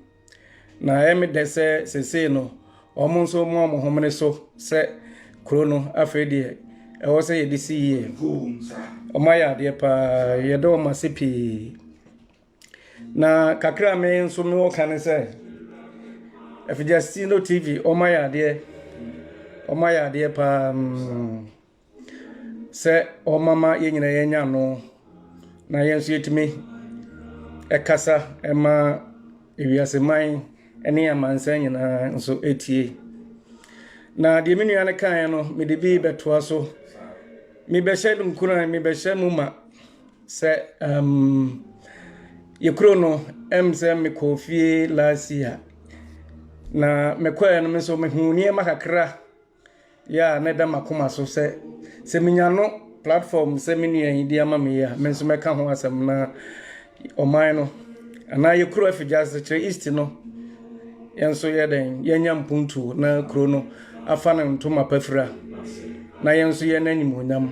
na em de se no omun so mo homene so se kro no afede e wo se ye disi ye omaya de pa ye do masepi na kakra me nso me wo kan se Jasino TV omaya de pa se o mama ye nyina ye nya no na ye nso yetimi ekasa ema ewiase man ene amansan nyina nso etie na de menu ane kan no me de bi betoa so me be shedum kuna me be shemu ma se yekro no emse me kofie last year na me kwa no me so me hunie makakra ya na da makoma so se minya no platform se me nua yi dia ma me ya me so me ka ho asem na oman no ana yekro afijase che east no yenso yeden yenya mpuntu na kro no afa na ntoma pafira na yenso ye nanyim onyam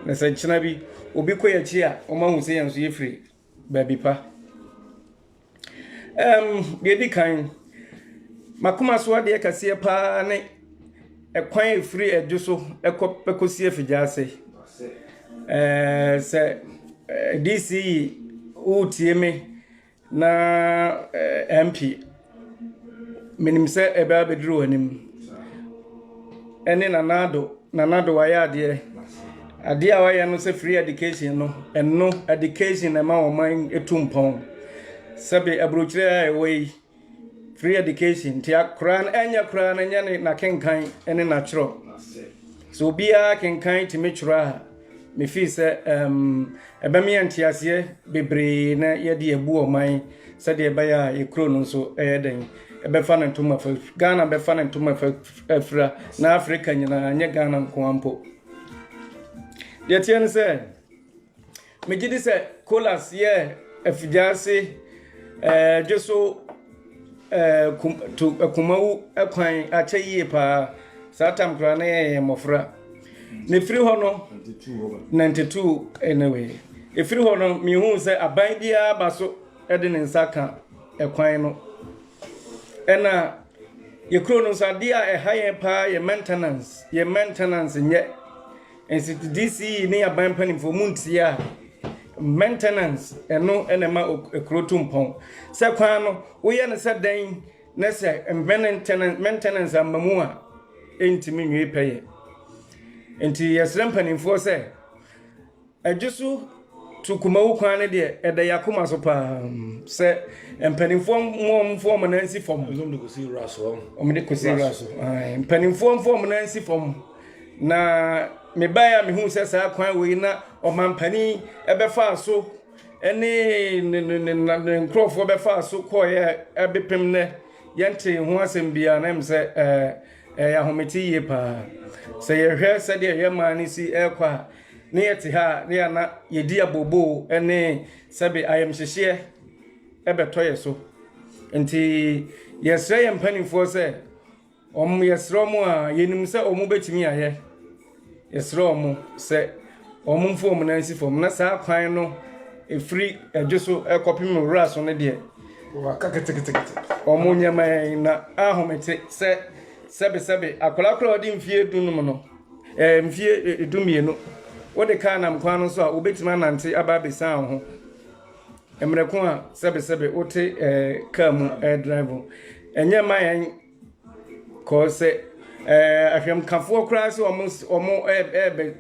na se china bi obi kɔ yachi a ɔma hu sɛ yɛn so yɛfiri baabi pa deɛ di kan makoma so adeɛ kɛseɛ paa ne ɛkwan efiri adwo so ɛkɔsi afigyaase sɛ DC wotie me na MP menim sɛ ɛbɛa bɛduru anim ɛne nanado wayɛ adeɛ a wayɛ no sɛ free education no ɛno education ɛma wɔman etu mpɔn sɛbe abrokyire a ɛwɔ yi free education ti akora no enya kora no nya ne na kenkan ɛne na kyerɛ so bia kenkan ti me kyerɛ a me fi sɛ ɛbɛme antiaseɛ bebree na yɛde abu ɔman sɛdeɛ ɛbɛyɛ a yɛkuro no nso ɛyɛ den ɛbɛfa ne ntoma fa Ghana bɛfa ne ntoma fa afra na Africa nyinaa nyɛ Ghana nko ampo deɛ tie no sɛ megye di sɛ colas yɛ afigyaase jeso kumawu ekwan akyɛ yie pa satam kra na yɛ mmɔfra ne firi hɔ no 92 anyway efiri hɔ no me hu sɛ aban bia ba so ɛde ne nsa ka ekwan no ɛna yɛkuro no sade a ɛha yɛn pa yɛ maintenance nyɛ ensi DC ne aban panimfo muntia maintenance eno enema ekrotumpon se kwan no wo ye ne se dan na se maintenance amamu a entimi nwe peye enti yesrem panimfo se adjusu tukuma wo kwan ne de eda yakoma so pa se empanimfo mo na nsi fom omde ko si raso empanimfo mo na nsi fom na me baya me hu se sa kwan we na omampani ebefa so ene nkrofo befa so koye ebepem ne yente ho asem bia na mse ya hometi ye pa se ye hwe se de ye mani si ekwa ne yete ha ne ya na yedi abobo ene sebe ayem hyehye ebetoye so enti yesre ye mpanifo se yesro mu a yenim se omu betimi aye yesro mu se omumfo mu nansi fom na saa kwan no efiri adwoso ekopim raso ne de waka ketekete omunyama na ahomete se sebe akolakora odi mfie dunum no mfie dumie no wode ka na mkwan no so a obetima nante aba besa ho emreko a sebe wote ka mu drive enye mayan ko se ahwem kafo kra se omo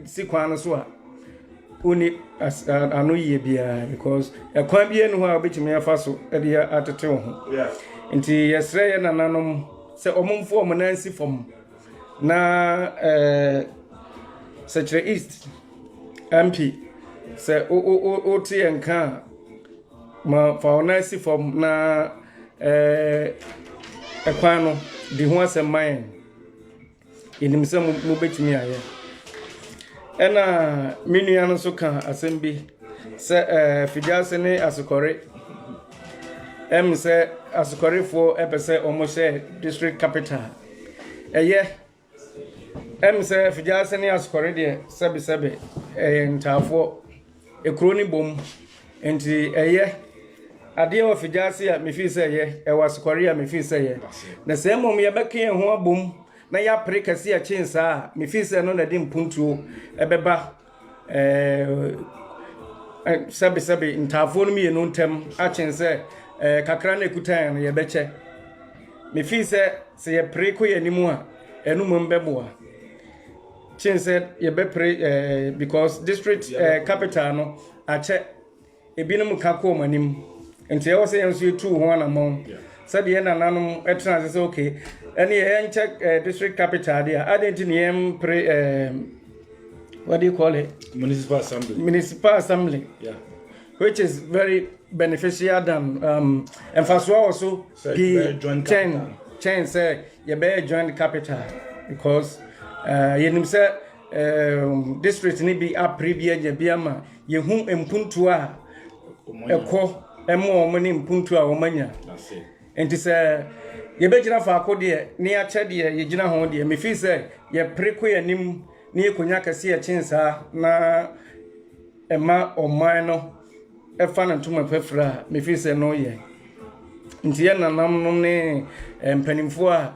si kwan no so a uni anu ye bia because ekwan bia no ha obetimi afa so e de atete ho nti yesre ye nananom se omumfo omo nansi fom na Secretary East MP se o tie nka ma fa onansi fom na ekwan no di ho aseman enim se mo betimi aye ena minua no so ka asembi se fidiase ne asukore se asukore fo epese omose district capital eye se fidiase ne asukore de sebe ntafo ekroni bom enti eye ade o fidiase a mefi se eye e wasukore a mefi se eye na se mom ye beke ho abom na ya prekasi a chensa mefi se no na de mpuntuo ebeba sebe ntafo no me no ntem a chense kakra na ekutan no ye beche mefi se ye preko ye nimu a enu mom beboa chense ye be pre because district capital no ache ebinum kako manim enti ye wo se yenso etu ho anamon sabe ye nananom etran se okay any check district capital there identity pre what do you call it? Municipal assembly. Yeah. Which is very beneficial than and for so also the chain say you better join the capital because you say district ni be a previous biama you hu empuntu a ekọ emo omani mpuntu a omanya. That's it. And it's ye bejina fa akode ne ya che de ye gina ho de me fi say ye preko ye nim ne konya kase ye chinsa na ema oman no efa na ntoma pefra me fi se no ye nti ye nanam no ne mpanimfo a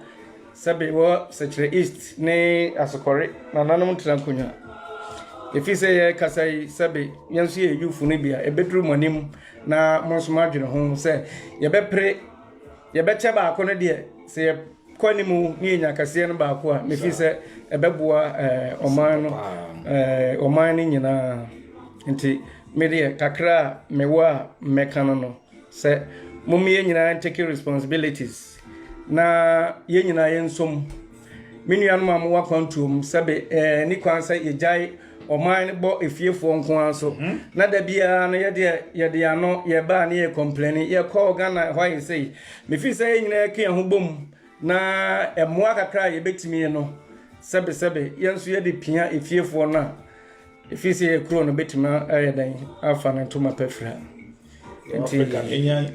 sabe wo secre east ne asokore nanam trankonya efi se ye kasai sabe yenso ye yufu ne bia ebedru monim na monso madwene ho se ye bepre ye beche ba akọ no de se kwanimu ni nya kase no ba akọ a me fi se ebeboa oman no oman ni nyina nti media kakra mewa mekano no se mumye nyina take responsibilities na ye nyina yensom menuanu ma mo wakwantum sabe ni kwansa yejai oman bo efiefo nko anso na da bia no ye ano ye ba na ye complain ye call Ghana why say me fi say nyina ke ho bom na emoa kakra ye betimi no sebe yenso ye de pia efiefo na efisi ye kro no betima ayedan afa na ntoma pefra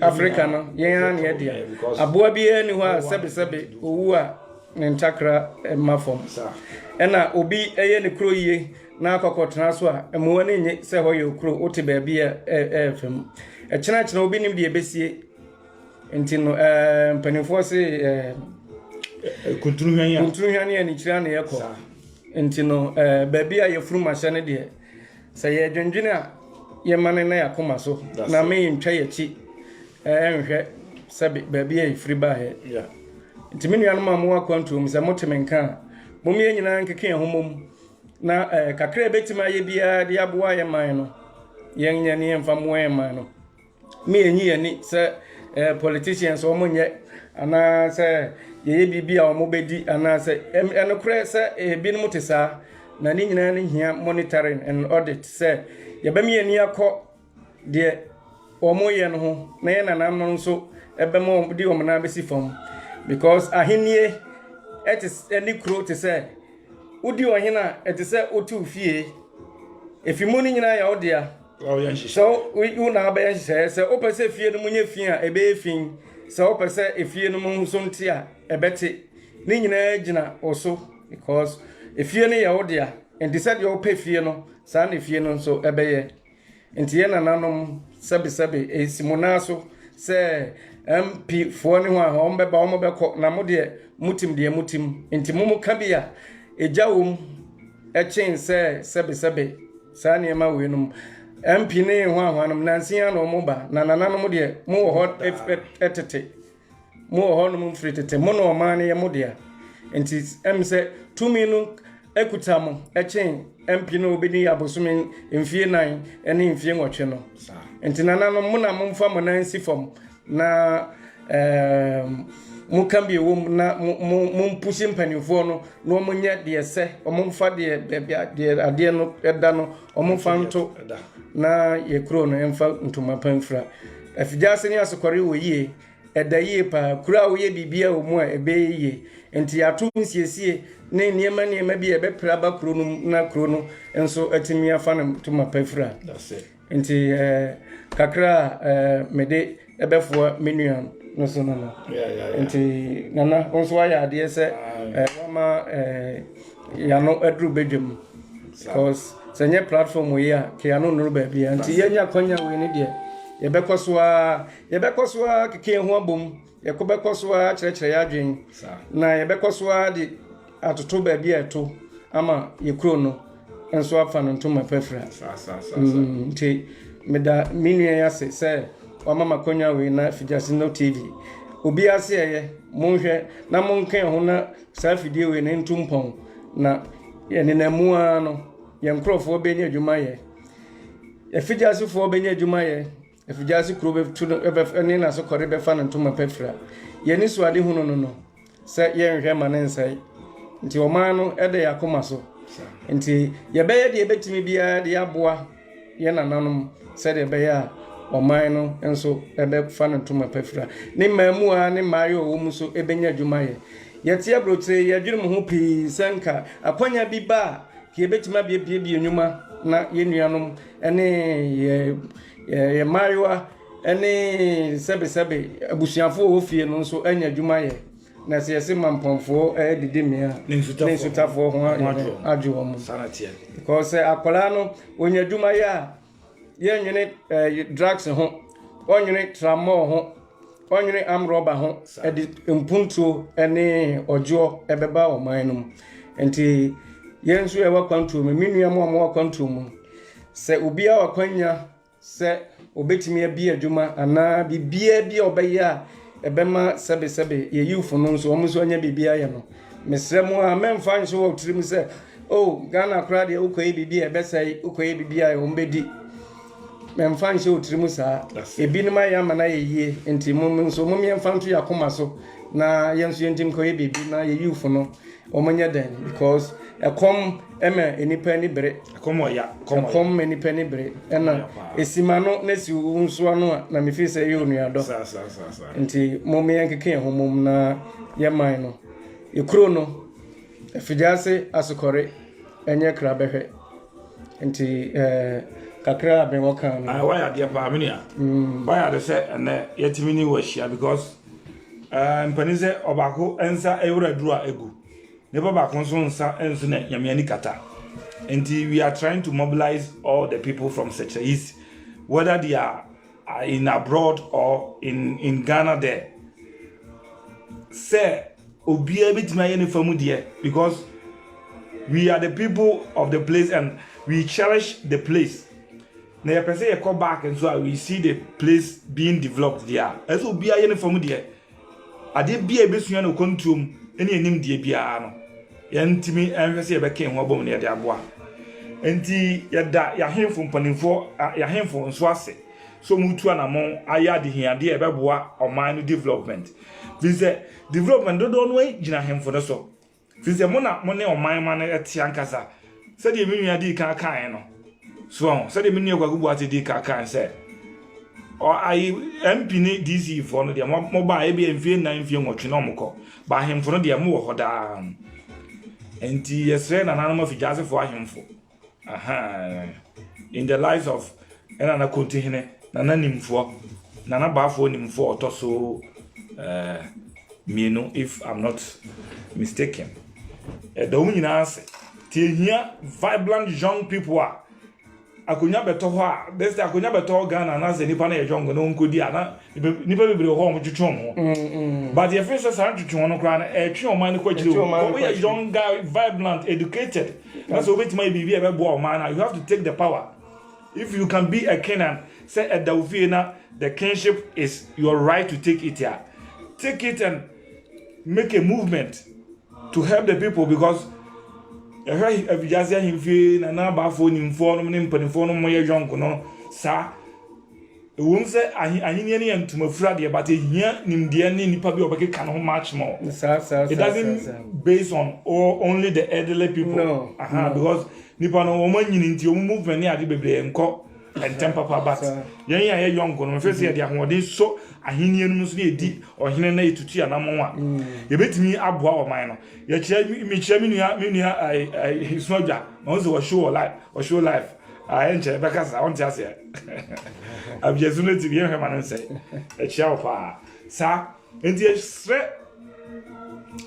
Africa no yen ye dia aboa bi ani ho a sebe owu a ne ntakra mafom ena obi eye ne kro yie na akokotena so a emoa ne nye se ho ye kro ote ba bia fm chena obi nim de ebesie ntino mpanifo se kunturuhwan ni kira na yekọ ntino baby a yefuru machine de se ye dwendwene a ye mane na yakoma so na me ntwa yachi enhwe sabe baby a yefiri ba he ntimi nuanom amu akwantum se motemenka momye nyina nkeke homom na kakra betima ye bia de aboa ye man no yenye ne emfa mo ye man no me enyi ani se politicians o monye ana se ye bibia o mo bedi ana se enokre se binum tesa na ni nyina ne hia monitoring and audit se ye ba me ani akọ de o mo ye no ho na ye nanam no so ebe mo di o mna besi fam because ahenie it is any crow to say udi ohina it is otu fie efimu ni nyina ya odia so we na ba yan say opese fie no munye fie a ebe efin so opese efie no mu so ntia ebete ni nyina gina oso because efie ne ya odia and decide your pay fie no sa na fie no so ebeye ntie na nanom sabe esimona so say MP fo ne ho a ho mbeba ho mbekọ na mo de mutim nti mumu ka bia ejawum echen sabe sa ne ma we num MP ne ho ahwanum nansia na mo ba na nananom de mo ho etete mo ho no mfritete mo no ma ne mo de nti se tumi no ekutam echen MP no obedi abosumi mfie 9 ene mfie nwotwe no nti nananom mo na mo mfa mo nansi fam na mukambi wom na mumpushi mpanifo no no munya de se omumfa de ade no eda no omumfa nto na ye kro no emfa ntoma panfra afijase ni asokore wo yie eda yie pa kura wo ye bibia wo mu a ebe yie enti ato nsiesie ne niema bi ebe pra ba kro no na kro no enso atimi afa na ntoma panfra enti kakra mede ebefo menuan no so no enti nana onso aya ade se wama ya no adru bedwum because senye platform we ya ke ya no no ba bia enti yenya kwanya we ne de yebekoswa keke ho abom yekobekoswa kyerɛkyerɛ ya adwen na yebekoswa de atoto ba bia eto ama yekuro no enso afa no ntoma pefra enti meda minua ya se wama makonya we na Fijase no TV obi ase ye monhwe na monkan ho na sa fidie we ne ntumpon na ye ne namu ano ye nkrofo be nya adwuma ye Fijase fo be nya adwuma ye Fijase kro be tu ne na so kore be fa no ntoma pefra ye ni so ade hu no se ye nhwe ma ne nsai nti o man no ede yakoma so nti ye be ye de betimi bia de aboa ye nananom se de be ya oman no enso ebe fa no ntoma pefra ne mamu a ne mayo wo mu so ebenya adwuma ye yete abrotre ye adwene mo ho pi sanka akwanya bi ba ke ebetima bie nyuma na ye nuanom ene ye mayo ene sebe abusuafo wo fie no nso anya adwuma ye na se yese mampomfo didi mia ne nsutafo ho adwo mo because akola no onya adwuma ye a yenwene drugs ho onwene tramol ho onwene amroba ho edi mpuntuo ene ojo ebeba oman no enti yensu ewa kwantuo menua mo akwantuo mu se obia wakwanya se obetimi abi adwuma ana bibia bi obeya ebema sebe ye youth no nso omuso anya bibia ye no mesremu a memfa nso wo tirim se oh Ghana crowd ye ukoye bibia ebesai ukoye bibia ye ombedi memfa nso wo tirim sa ebinuma ya mana ye yie enti mum nso mum yemfa nto yakoma so na yenso yentim koye bibi na ye youth no omanya den because ekom eme enipa ni bere ekom enipa ni bere ena esima no na si unso ano na me fi se ye onuado nti mom yenkeke homom na ye man no ekuro no efijase asukore enye kra behwe nti kakra be wokan no why are there pa amenia why are say na yetimi ni washia because mpanize obako ensa ewura duru a egu ne baba konso nsa enso na yamiani kata and we are trying to mobilize all the people from Sector East whether they are in abroad or in Ghana there say obia bitima ye ne famu there because we are the people of the place and we cherish the place na ye pese ye come back and so we see the place being developed there as obia ye ne famu there ade bia ebesua no kontum ene enim die bia no yantimi enhwese ye beke ho abom ne ye de aboa enti yeda ya hemfo mpanimfo ya hemfo nso ase so mutu anamon aya de hiade e beboa oman no development vize development do no gina hemfo no so vize mo ne oman ma na ete ankasa se de menua di kan no so se de menua kwagubu ate di kan se o ai MP ni DC for no de mo ba e bi enfie na enfie nwotwe no mko ba hemfo no de mo wo hoda enti yesre na nanoma fijase for ahemfo in the lives of na kontihene na nimfo na baafo nimfo otoso mienu if I'm not mistaken do nyina ase tie hia vibrant young people akonya beto ho a this akonya beto Ghana na ze nipa na ye young no nkodi ana nipa bebre ho mo twetwe mo but the first san twetwe no kra na etwe o man ko kire o we are young guy vibrant educated that's what my bibi e be bo man you have to take the power if you can be a Kenyan say at the the kinship is your right to take it here take it and make a movement to help the people because if just him feel na ba phone info no mpanifo no mo ye jonko no sa won say ahini ne antuma fura de but ehia nimde ne nipa bi obeke kan ho match more it doesn't based on only the elderly people no, because nipa no wo manyini nti o movement ne ade bebre enko and temper but yen ya ye young no fe se de ahoden so ahini enu so ne edi ohene na etutu ya na monwa ye betimi aboa o man no ye kira mi kira minua ai snoja on so show life enche be kasa on ti ase abjesu no ti ye hema no se e kira opa sa enti esre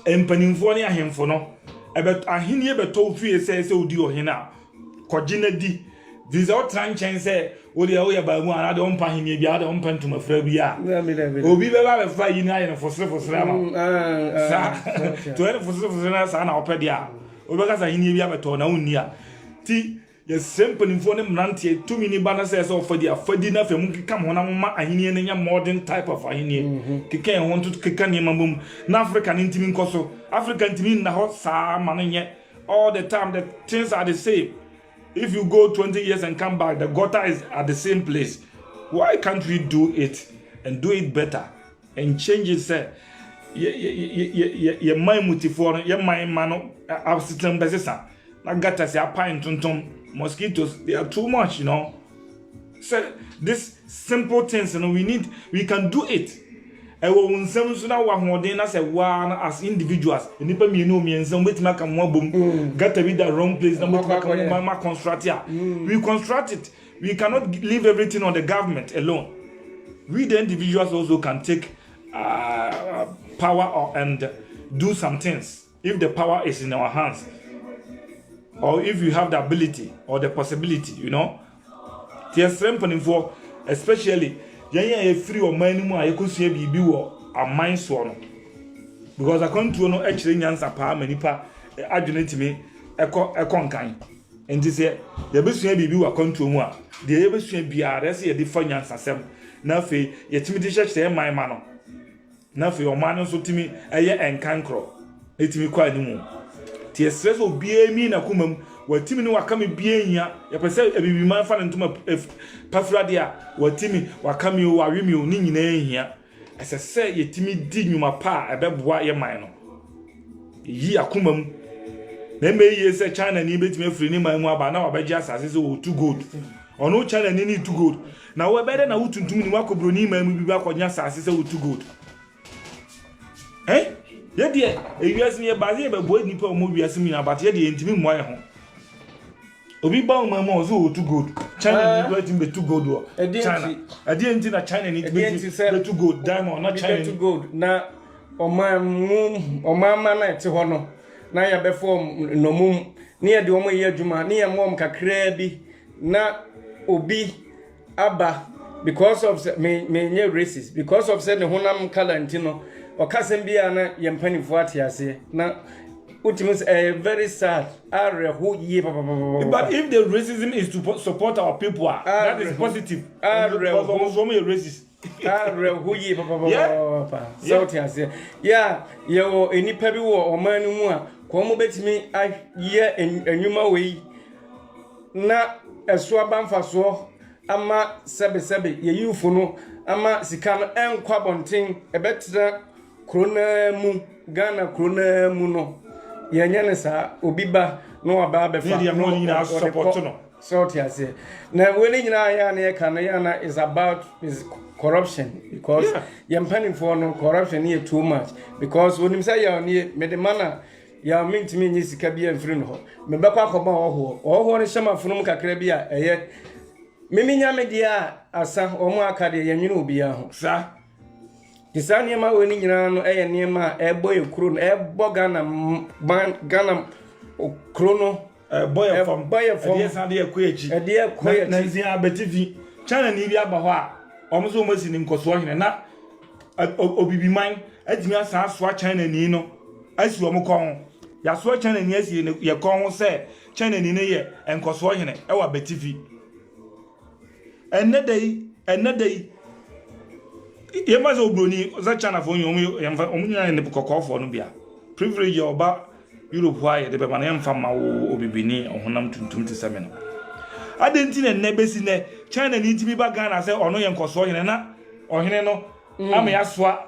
empanimfo ne ahemfo no ebe ahini e beto fie se odi ohena kogina di visa o tranchen se odi ya oya ba mu ana de ompa hini bia de ompa ntuma fra bia obi be ba be fa yi na ye fosre ma to ye fosre na sa na opedi a obi ka sa hini bia beto na unni a ti ye simple info ne mrantie tumi ni bana se ofadi afadi na fam kika mo na ma ahini ne nya modern type of ahini kika ho ntu kika ne mambum na Africa ne ntimi nkoso Africa ntimi na ho sa ma no nye all the time the things are the same. If you go 20 years and come back, the gutter is at the same place. Why can't we do it and do it better and change it? Say, ye mind mutifo, ye mind mano absitem besesa. Na gutter say pine tonton mosquitoes. They are too much, you know. So this simple things, you know, we can do it. Ewo unsem so na wa hoden na say wa as individuals enipa mienu miensem wetima ka mo bom gata be the wrong place na wetima ka ma construct ya we construct it. We cannot leave everything on the government alone. We the individuals also can take power and do some things if the power is in our hands or if you have the ability or the possibility, you know. Ti esrem panimfo especially yɛn free ɔman no mu a yɛkosua bibi wɔ aman so no because akwantuo no ɛkyerɛ nyansa paa manipa adwene ntimi ɛkɔ nkan enti sɛ yɛbɛsua bibi wɔ akwantuo mu a deɛ yɛbɛsua biara sɛ yɛde fa nyansasɛm na afei yɛtimi de hyɛhyɛ man ma no na afei ɔman no nso timi ɛyɛ ɛnkankro ɛtimi kɔ animu ti esrɛ so biara mi na komam watimi ni wakame bienya yɛpɛ ebibi man fa ntoma pafrade a watimi wakame o awemi o ni nyina ehia ɛsɛ yɛtimi di nnwuma pa a ɛbɛboa yɛ man no yi akomam na meyie sɛ China ni betimi afiri ni man mu aba na wabɛgye asase sɛ o too good ɔno China ni too good na wo bɛde na wotuntum ni wakobro ni man mu bi akɔnya asase sɛ o too good yɛdeɛ ewiase ni yɛbaze yɛbɛboa nipa o mo wiase mi na bat yɛdeɛ ntimi mmoa yɛ ho obi ba mo mo so too good China ni wetin be too good o China adie nti na China ni be too good diamond na China too good na omama na ete ho no na ya be form nomum ne ye de omo ye adwuma ne ye mom kakra bi na obi aba because of me nye racist because of say ne honam color ntino okasem bia na ye mpanifo atiase na ultimately very sad but if the racism is to support our people that is positive because almost so many racist yeah yo enipa bi wo oman no mu a ko mo betimi aye enwuma we na eso abanfaso ama sebe ye yufu no ama sika no enkwa bonten ebetra krona mu Ghana krona mu no yanyane sa obiba no aba befa no nyina support no so tiase na we nyina ya na ka na ya na is about is corruption because yampani for no corruption here too much because when him say ya ni me de mana ya mintimi nyi sika bia mfiri no ho me bekwa akoma ho ne hyema funum kakra bia eye meminya me dia asa omo akade yanwene obi a ho sa disani ma we ni nyina no eye niema ebo ekuro no ebo Ghana okuro no boy from yes and dey ekwechi na nzin abetifi China ni bi aba ho a omo masi ni nkoso hene na obibi man atimi asa asoa China ni no asi omo kon ya soa China ni asi ye kon ho se China ni ne ye nkoso hene e wa betifi enedai yema zo broni za China fo omo nyina ne kokofo no bia privilege oba Europe wa ye de be ma na mfa ma obibini ohonam tuntum te seme no adenti ne nebesi ne China ni timi ba Ghana se ono ye nkoso hene na ohene no ama ya soa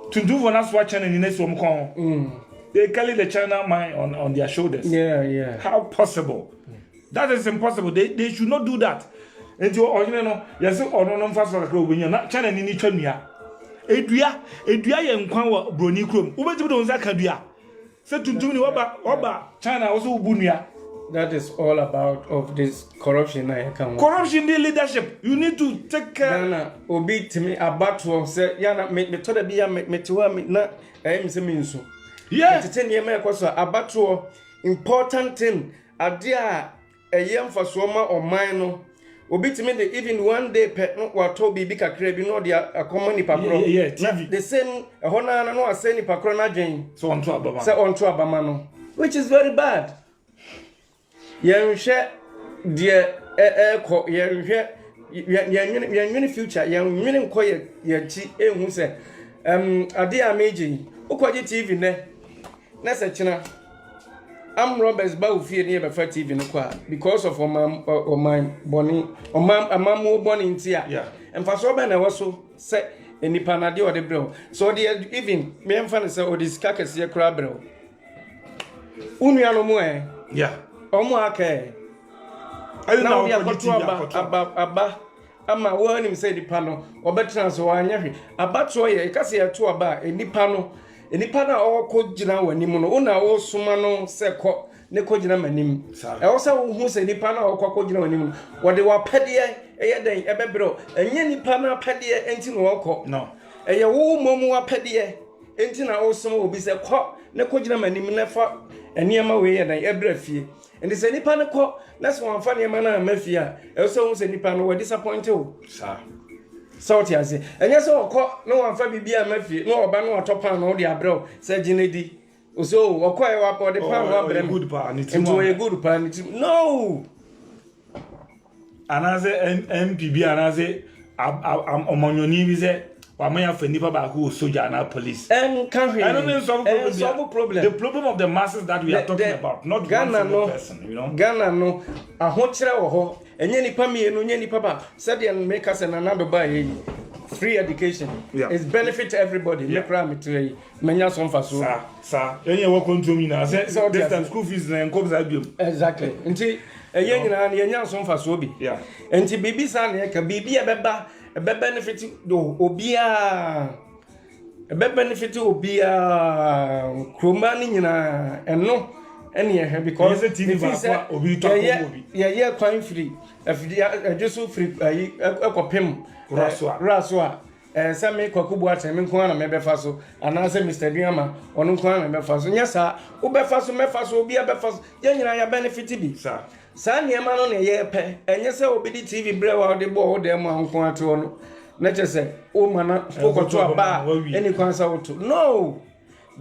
tuntum fo na soa China ni na so mkon they carry the China mind on their shoulders. Yeah. How possible? That is impossible. They should not do that. And you know, yes, or no fast for the China ni twa edua ye nkwan wa broni krom ubeti do nza kadua se tuntum ni oba China also ubunua. That is all about of this corruption na yakan corruption the leadership you need to take care na obi timi abato se yana me to da bia me tewa me na em se me nso yeah tete ne me ekoso abato important thing ade a eyem faso ma oman no obi timi de even one day pe no wato bibi kakra bi no de akoma ni pakro TV the same hona na no ase ni pakro na dwen so onto abama se onto abama no which is very bad. Yenhwe de ko yenhwe yenwene future yenwene nko ye chi ehu se ade ameji ukwaje TV ne na se china am robbers ba ofie ne be fa TV ne kwa because of my boni amamu boni ntia emfa so be na waso se enipa na de ode bro so de even me emfa ne se ode sika kese kra bro unuano mu omo ake na we akoto aba ama woni me say nipa no obetena so wanyahwe abato ye kase ye to aba enipa na okogina wanim no una wo soma no se ko ne kogina manim e wo se wo hu se nipa na okogina wanim no wode wapade eye den ebebro enye nipa na pade enti no okọ no eye wo momu wapade enti na osom obi se kɔ ne kɔgyina manim na fa eniema we ye na ebra fie enti se nipa ne kɔ na so wamfa niema na mafie a ɛso hu se nipa no we disappoint o sa sauti ase enye se okɔ na wamfa bibia mafie na oba na otopa na odi abrɛ se ginedi oso okɔ e wa body pan wa brɛ good pa ni enti we good pa ni no anaze MPB anaze omonyoni bi se wamanya fa nipa ba ko soldier na police and can he I don't know solve problem the problem of the masses that we are talking about not Ghana one single no person, you know. Ghana no ahokyere wo ho enye nipa mienu enye nipa ba said and make us an another buy free education is benefit everybody me kra me try menya so mfa so sa enye wo control mi na say this time school fees na enko za biom exactly nti enye nyina na enya so mfa so bi nti bibi sa na ka bibi e be benefit do obia e be benefit obia kroma ni nyina eno ene ye because TV ba obi to obi ye kwan free afidi ajesu free ekopem raswa se me kwakubu ate me nko na me befa so ana se Mr. Diama onu nko na me befa so nya sa wo befa so mefa so obi befa so ye nyina ya benefit bi sa niema no ne ye pe enye se obi di TV bre wa de bo wo de mo nko ate ono na che se o mana pokoto aba eni kwan sa woto no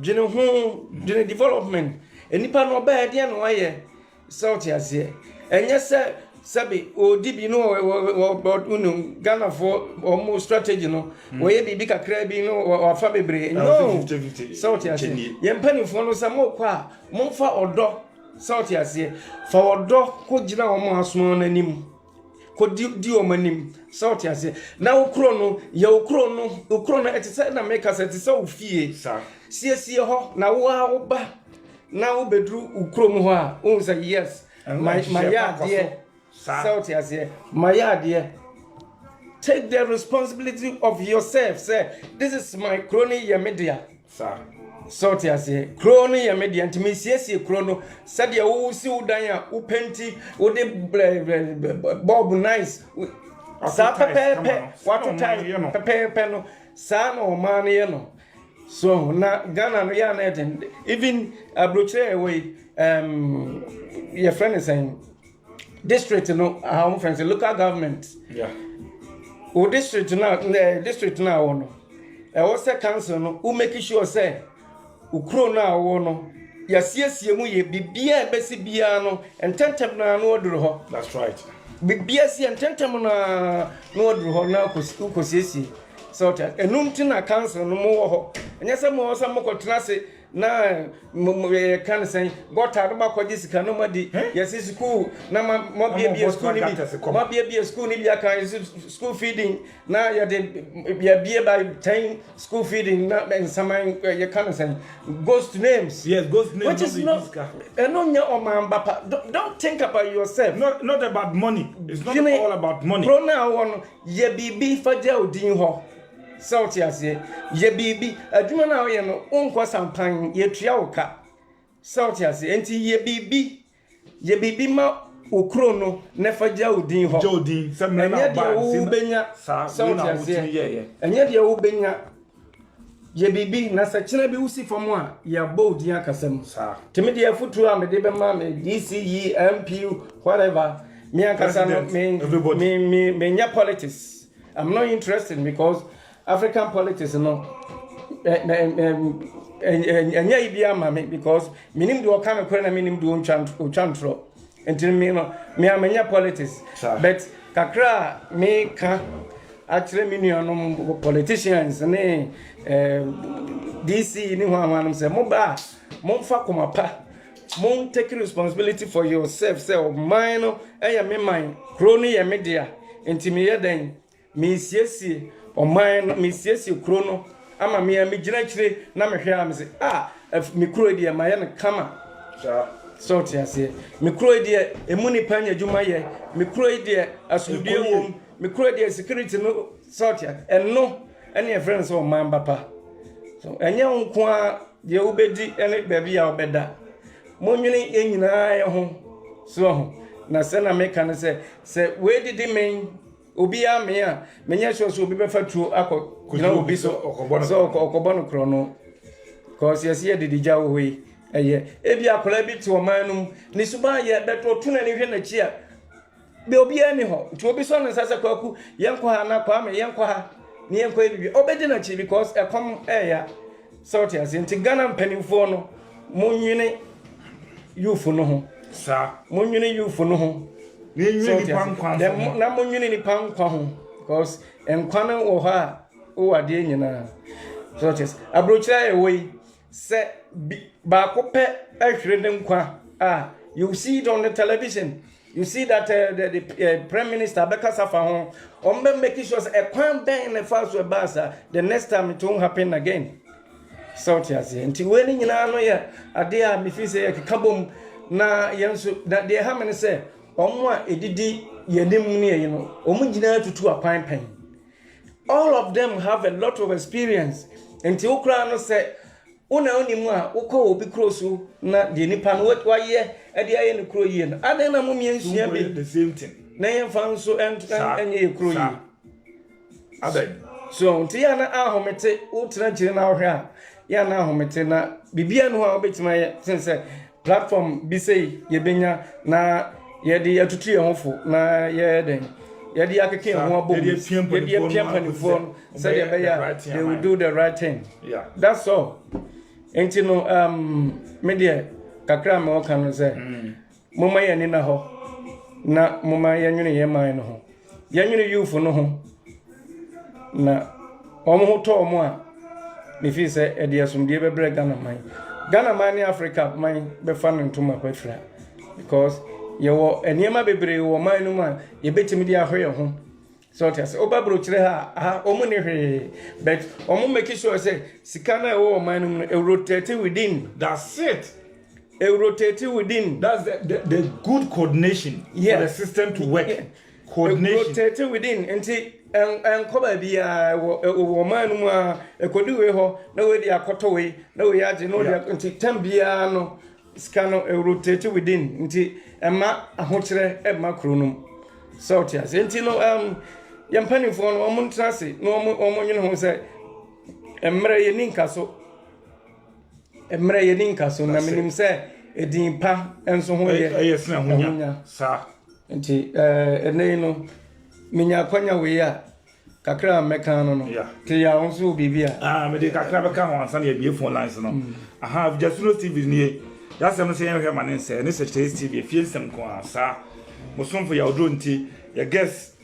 jine development enipa no ba de no aye South Asia enye se sabi odi bi no unu Ghana for almost strategy no we ye bibi kakra bi no wafa bebre no South Asia ye mpanifo no samo kwa momfa odo South Asia fa odo ko gina omo aso na nim ko di omo nim South Asia na ukro no ye ukro no etise na make us etise ofie sie ho na wo ba na wo bedru ukro mu ho a o say yes my yard there South Asia my yard there take the responsibility of yourself say this is my crony your media South Asia crony your media ntimi siesie krono sadia wo si udan a wo penti wo de bob nice sa pepe what time pepe no sa no man ye no so na Ghana no ya na even abrochre away your friend is saying district no our friends local government o district na wo no e wo say council no who make sure say ukro na wo no ya siesie mu ye bibia e besi bia no ententem na no oduro ho that's right bibia si ententem na no oduro ho na ko siesie so enum ti na council no mo wo ho enye se mo so mo ko tena se na kan say gota no makoji sika no madi yes school na mo bia school ni bi mo bia school ni bia kan school feeding na ya de bia by 10 school feeding na saman you can say ghost names ghost names which is not nya o man bapa don't think about yourself not about money it's not all about money pro na won ye bibi faja odin ho South Asia ye bibi adwuma na ye no onko sampan ye tua woka South Asia enti ye bibi ma okro no ne faja odin ho jodin semna na ba benya South Asia enye de wo benya ye bibi na sa kina bi usi fomo a ya bodin akasam timi de afutu a me de be ma me DCE MP whatever me akasa no me nya politics I'm not interested because African politics no enya ibia ma me because minim do kan ko na minim do chantro entin me no me amenya politics but kakra me ka actually no politicians ne DC ni ho amanum say mo ba mo fa komapa mo take responsibility for yourself say of mine no eya me mine crony ya media entimi ye den me siesie o mine me siesie krono ama me gina kire na me hwe am say me kro die ma ye na kama so tiase me kro die emuni panya djuma ye me kro die asudie wom me kro die security no so tia enno ene e friends o man papa so enye nko a ye obedi ene baby ya obeda monwene enyina ye ho so ho na se na me kan se we didi men obi a me a menya sure so obi be fatuo akọ gina obi so okobono krono cause yes ye did jaw we ebi akola bi to manum ni suba ye beto tuna ni hwe na chi a be obi ani ho to obi so no sasa kwaku yenko ha na kwa me yenko ha ni yenko ebi obedi na chi because e kom ya South as in Ghana mpanimfo no munwene youth no ho sa munwene youth no ho ni nwene ni pankwa na munwene ni pankwa ho because enkwana wo ha wo ade nyina South as abrochira ewe se ba ko pe ahwere ne nkwa you see it on the television. You see that the Prime Minister Beka Safa hon make sure a kwan ben the first basa the next time it won't happen again. So tiase nti weni nyina no ye ade a me fi say e kekabom na yenso that they ha me say omo a edidi yenim ne ye no omo nyina tutu akwan pen. All of them have a lot of experience. Nti okra no say una onimu a ukọ obi kroso na de nipa no waye ade aye ne kro yie no ade na mo miensua bi the same thing na ye fan so enye kro yie abeg so nti ya na ahomete utena gire na ohwe a ya na ahomete na bibia no a obetima ye sense platform bi sei ye benya na ye de atutu ye hofo na ye den ye de akeke ho abom ye de piampanifo say they will do the right thing. Yeah, that's all. Enti no media kakra me waka no say moma ye ni na ho na moma ye nwene ye man no ho ye nwene youth no ho na omo ho to omo a me fi say e de asumdie be bre Ghana man ni Africa man be fa no ntoma kwafra because ye wo eniema bebre wo man no ma ye betimi dia hwe ho so tiase obabro kire ha omo ne hwe but omo make sure say sikana wo man no rotate within. That's it. Rotate within. That's the good coordination for the system to work. Yeah. Coordination. Rotate within. Enti en koba bia wo man no a ekodi we ho na we dia akoto we na we age no dia enti tambia no sikano rotate within. Enti ema ahokire ema kronum. So tiase enti no yampanifo no omo ntrase no omo nwene ho say emre ye ninka so na minim say edin pa enso ho ye yes na hunya sa enti enei no minya kwanya we ya kakra meka no ti ya onso bibia me de kakra beka ho ansa na ye bie phone lines no aha Jasuno TV ni ya sem no say ye hwe manen say ne Secretary TV fie nsem ko asa mo somfo ya odro nti ya guess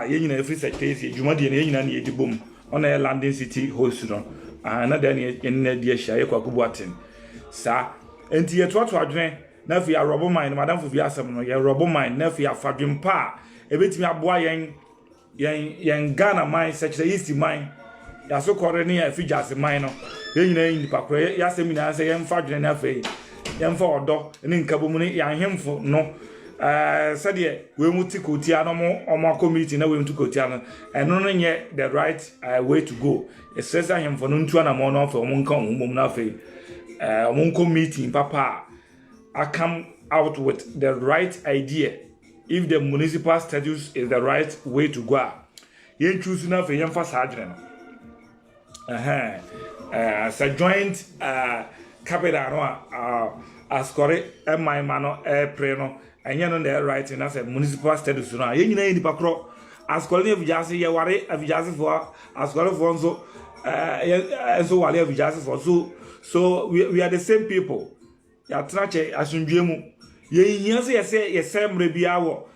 ye nyina free Secretary jumadi ye nyina na ye dibom ona ye London City host no na da ne na dia hia ye kwakubu aten sa enti ye toto adwen na fi arobo mine madam fo bi asem no ye robo mine na fi afadwen pa ebetimi aboa yen Ghana mine Secretary East mine ya so kore ne ya fi jase mine no ye nyina yin pa kro ya asem na say ye mfadwen na fe ye mfa odo ne nkabomu ne ya hemfo no said we muti kotia no mo community na we muti kotia no eno no nye the right way to go especially him for no ntu na mo no for mo nka omum na fe mo community papa I come out with the right idea if the municipal status is the right way to go ye choose na fe ye mfa sadwene no as a joint capital no ascore my mano pre no anya no the right na say municipal status no ye nyina ni pakro ascore ne vijase ye ware avijase for ascore for nso so wale avijase for so we are the same people ya trache asundwe mu ye hia say ye semre bia wo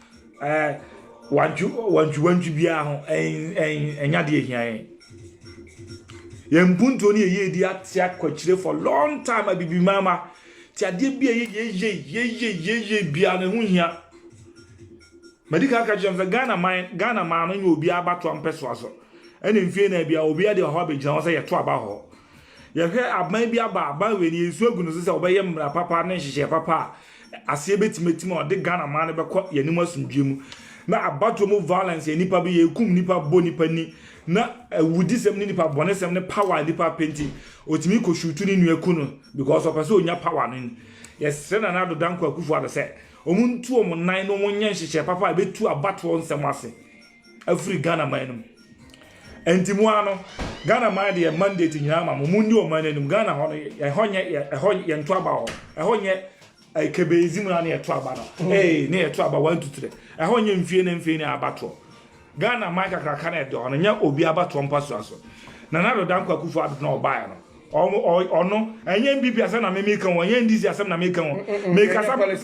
wanju bia ho enya de hia ye mpunto ne ye di atia kwachire for long time abibi mama ti ade bia ye bia ne ho hia medical kajam za Ghana man no ye obi abato ampeso aso ene mfie na bia obi ade ho abegina wo say ye to aba ho ye hwe aban bia ba we ni esu agunu so say obeye mra papa ne nhihye papa ase betimetim o de Ghana man ne bekọ ye nim asundwem na abato mu violence ye nipa bi ye kum nipa bo nipa ni na wudisem ni nipa bonesem ne power nipa penti otimi ko shutu ni nuaku no because of person onya power no yes na na do danko akufu ade se omuntu o nan no monye nhihye papa betu abato nsem ase afri Ghana man no entimuano Ghana man de mandate nyina ma mo ndi o man anim Ghana ho no ye nto aba ho ehonye kebezim na na eto aba no na eto aba 1 2 3 ehonye mfie na abato Ghana man kakra na edo no nya obi abato mpaso aso na na do danko akufu ado na obae no ono enye mbibi asem na me kan won enye ndisi asem na me kan won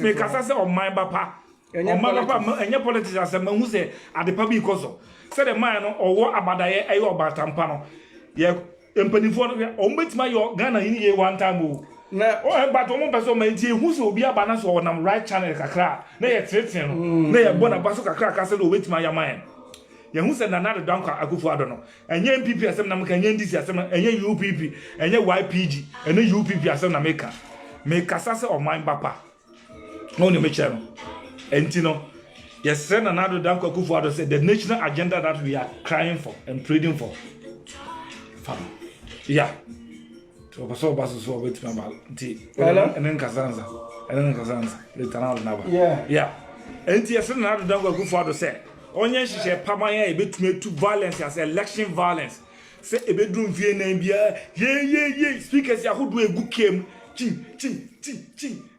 me kasa se o man bapa o man bapa enye politics asem ma hu se adepa bi koso se the man no owo abadaye ayo obatampa no ye empanifo no o mbetima yo Ghana yin ye one time o na o but o mo person man tie hu se obi aba na so o nam right channel kakra na ye tretin no na ye bona baso kakra kasa do wetima ya man ye hu se na na do anka akufu ado no enye MPP asem na meka enye ndisi asem enye UPP enye YPG enye UPP asem na meka me kasa se o man bapa no ne meche no enti no yes na na do anka akufu ado say the national agenda that we are crying for and pleading for yeah to baso wetima ba nti enen kazanza literal naba yeah enti yes na do anka akufu ado say onye nhihye pamanya ebetumi tu violence as election violence se ebedrum vie na bia ye speakers ya hodo egu kem chin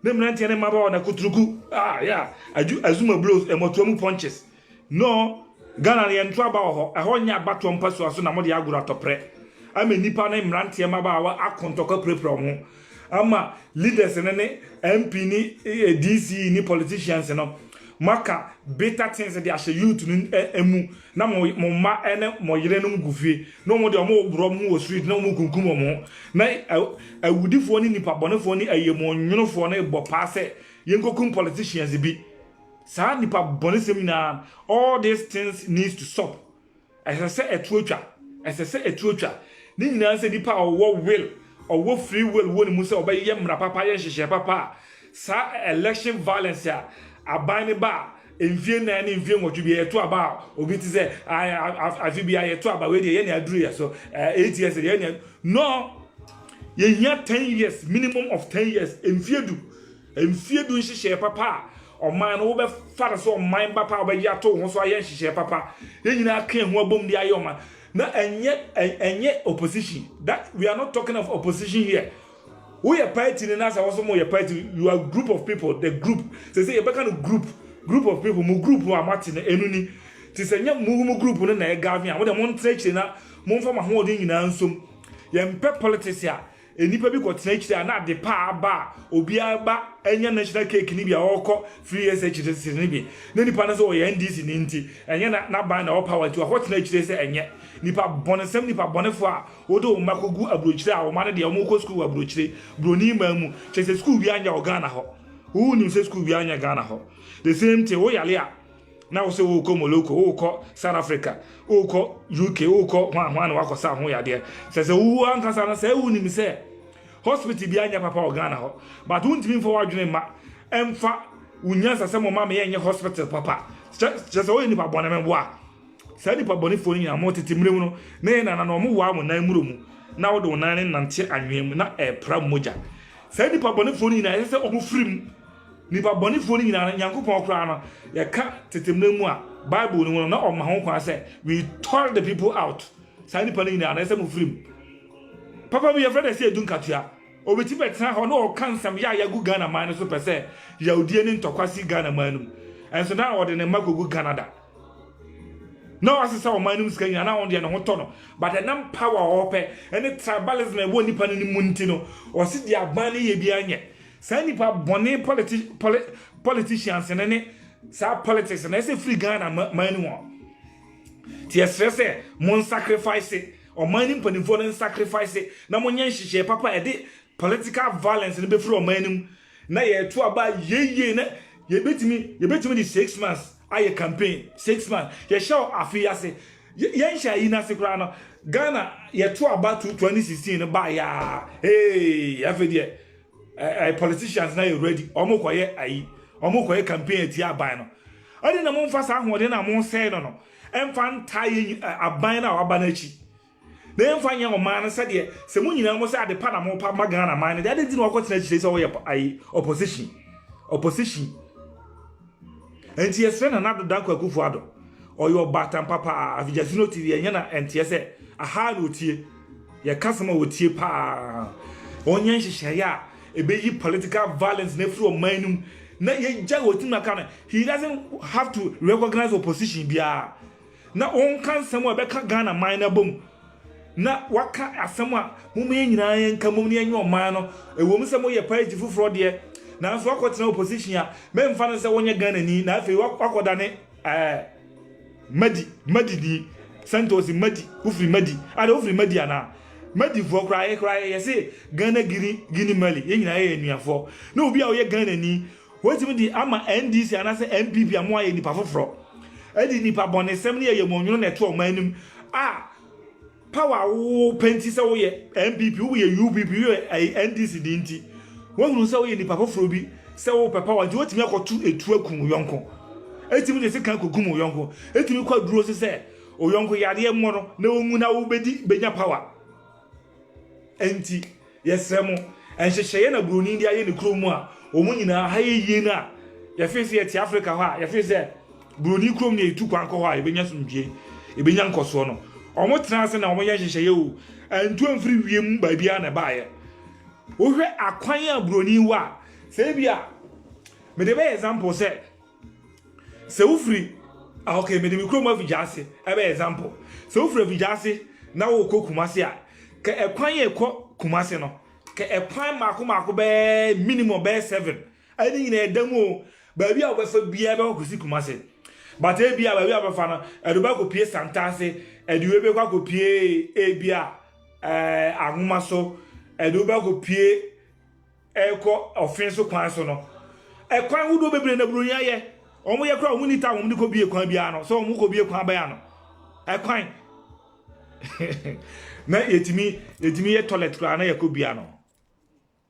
nemna ntia ne maba na kuturuku yeah azuma blows emotomu punches no Ghana ye ntwa ba ho ahonya bato mpaso aso na mode agoro atopre ama nipa na mrantie maba wa akontoka prepro ho ama leaders ne MP ni DC ni politicians no maka better things they are youth emu na mo ma ene mo yire no gufie no mo de mo bro mo wo street na mo kunkum mo na awudifo ni nipa bonefo ni ayemo nwonofo na ebo paase yenkokum politicians bi sa nipa bonesem na all these things needs to stop as I say etuotwa ni nyina se nipa owo will owo free will woni mu se obaye mra papa ye hihye papa sa election violence ya abane ba envie na ni envie nwotwe bi eto aba obi ti say afi bi ayeto aba we de ye na aduru ya so 8 years ye na no ye nya 10 years minimum of 10 years envie du nhihye papa o man wo be fara so man papa obaye ato ho so aye nhihye papa ye nyina kan ho abom de aye o man na enye opposition that we are not talking of opposition here. We are party in us also more party. You are a group of people. The group. Say you kind of group of people. Mu group who are marching enuni. Ti say mu group no na Gavin. We dey mon church na mon fa ma holding nyina nsom. Ye mpe politics ya. Enipa bi ko church na de pa ba obi aba enya national cake ni bia okọ free SH ni bi. Na nipa na so ye NDC ni nti. Enya na ban na o power to what church say enye. Nipa bonesem nipa bonefo a odo makogu abrochire a o ma de o moko school abrochire broni mamu chese school bi anya Ghana ho who ni say school bi anya Ghana ho the same thing wo yale a na wo say wo ko Moloko wo ko South Africa wo ko UK wo ko hwan na wakosa ho yade chese wo ankasa na say wo ni mi say hospital bi anya papa o Ghana ho but won timi for wadwene ma emfa unya sase mo ma me yenye hospital papa chese wo nipa bonembo a sadi pa boni foni ya mo tetimrem no na no mo wa mo nan muro mu na wo do nan nante anwem na pra moja sadi pa boni foni na yese o mo frim ni pa boni foni na Nyankopon kra no ye ka tetemrem mu a Bible no na o ma ho kwa say we tore the people out sadi pa ni na yese mo frim papa bi ye freda say edun katua obeti betra ho no o kansam ya gu Ghana man so pese ya odie ni ntokwasi Ghana manum enso na o de ne magogu Canada. No, as I saw my name is going on the hotono, but a nam power ope, and the tribalism and one nipan in Muntino, or sit the abani ye bianye. Send nipa bonnet politicians and any sa politics, and I say free Ghana manual. TSS, mon sacrifice it, or mining for foreign sacrifice it, no one yanshi, papa, a day political violence in the before manum. Na ye to about ye bet me the 6 months. Aye campaign 6 months ye show afiase ye sha yi na sekura no Ghana ye to about 2016 ba ya hey afedie politicians na you ready omokoye campaign ti aban no odi na mo mfa sa ahode na mo say no emfa ntaye aban na waba na chi na emfa nya o man se de se mo nyina mo say ade pa na mo pa Ghana man de ade di no okotina chi say wo ye opposition. And yes, friend another danko Akufo-Addo. oyo batam papa Avijasino TV enya na entie se aha na otie ye kasama otie pa onye nhihye ya ebeyi political violence na free omanum na ye ja otim na kana he doesn't have to recognize opposition bia na on kan samo be ka Ghana man na bom na waka asamo a mume nyina yen ka mum ne enyo man no ewom samo ye party fufuro de na so akotena opposition a memfa no se wonye Ghana ni na afi wakoda ne Madi ni Santos Madi ufri Madi ada ufri Madi ana Madi fo kra ye say Ghana gini mali ye nyina ye nuafo na obi a wo ye Ghana ni wotimi di ama NDC ana se MPP amo aye nipa foforo edi nipa bonesem ne ye monwuno na to omanum power wo penti se wo ye MPP wo ye UPP wo ye NDC di nti wonu se wo ye nipa foforo bi se wo papa wa nti wotimi akotu etu akun yonko etimi de se kan kokum yonko etimi kwa duro se oyonko yade mo no na omu na wo bedi benya power enti yesremo enhyehyeye na broni ndi aye ne kromu a omu nyina ha yeye na ya fese ti Africa ha ya fese broni krom ne etu kwan ko ha ebenya sumdie ebenya nkoso no omo transe na omo ye hyehyeye o entu amfiri wiem ba bia na baaye wo hwe akwan a broni wa se bia me de be example se ufri okay me de mikrom Avijase ebe example se ufri Avijase na wo Kumasi a ka ekwan ye ko Kumasi no ka ekwan mako be minimum be 7 ani nyina edamu ba bia wo fa bia be ko si Kumasi but e bia ba bia ba fa no edo ba ko pie Santase edo we be ko pie e bia ahoma so edo ba ko pie eko offense kwan so no ekwan hudo bebre na bronya ye omo ye kra omo nita omo ni ko bie kwan bia no so omo ko bie kwan ba ya no ekwan na yetimi ye toilet kra na ye ko bia no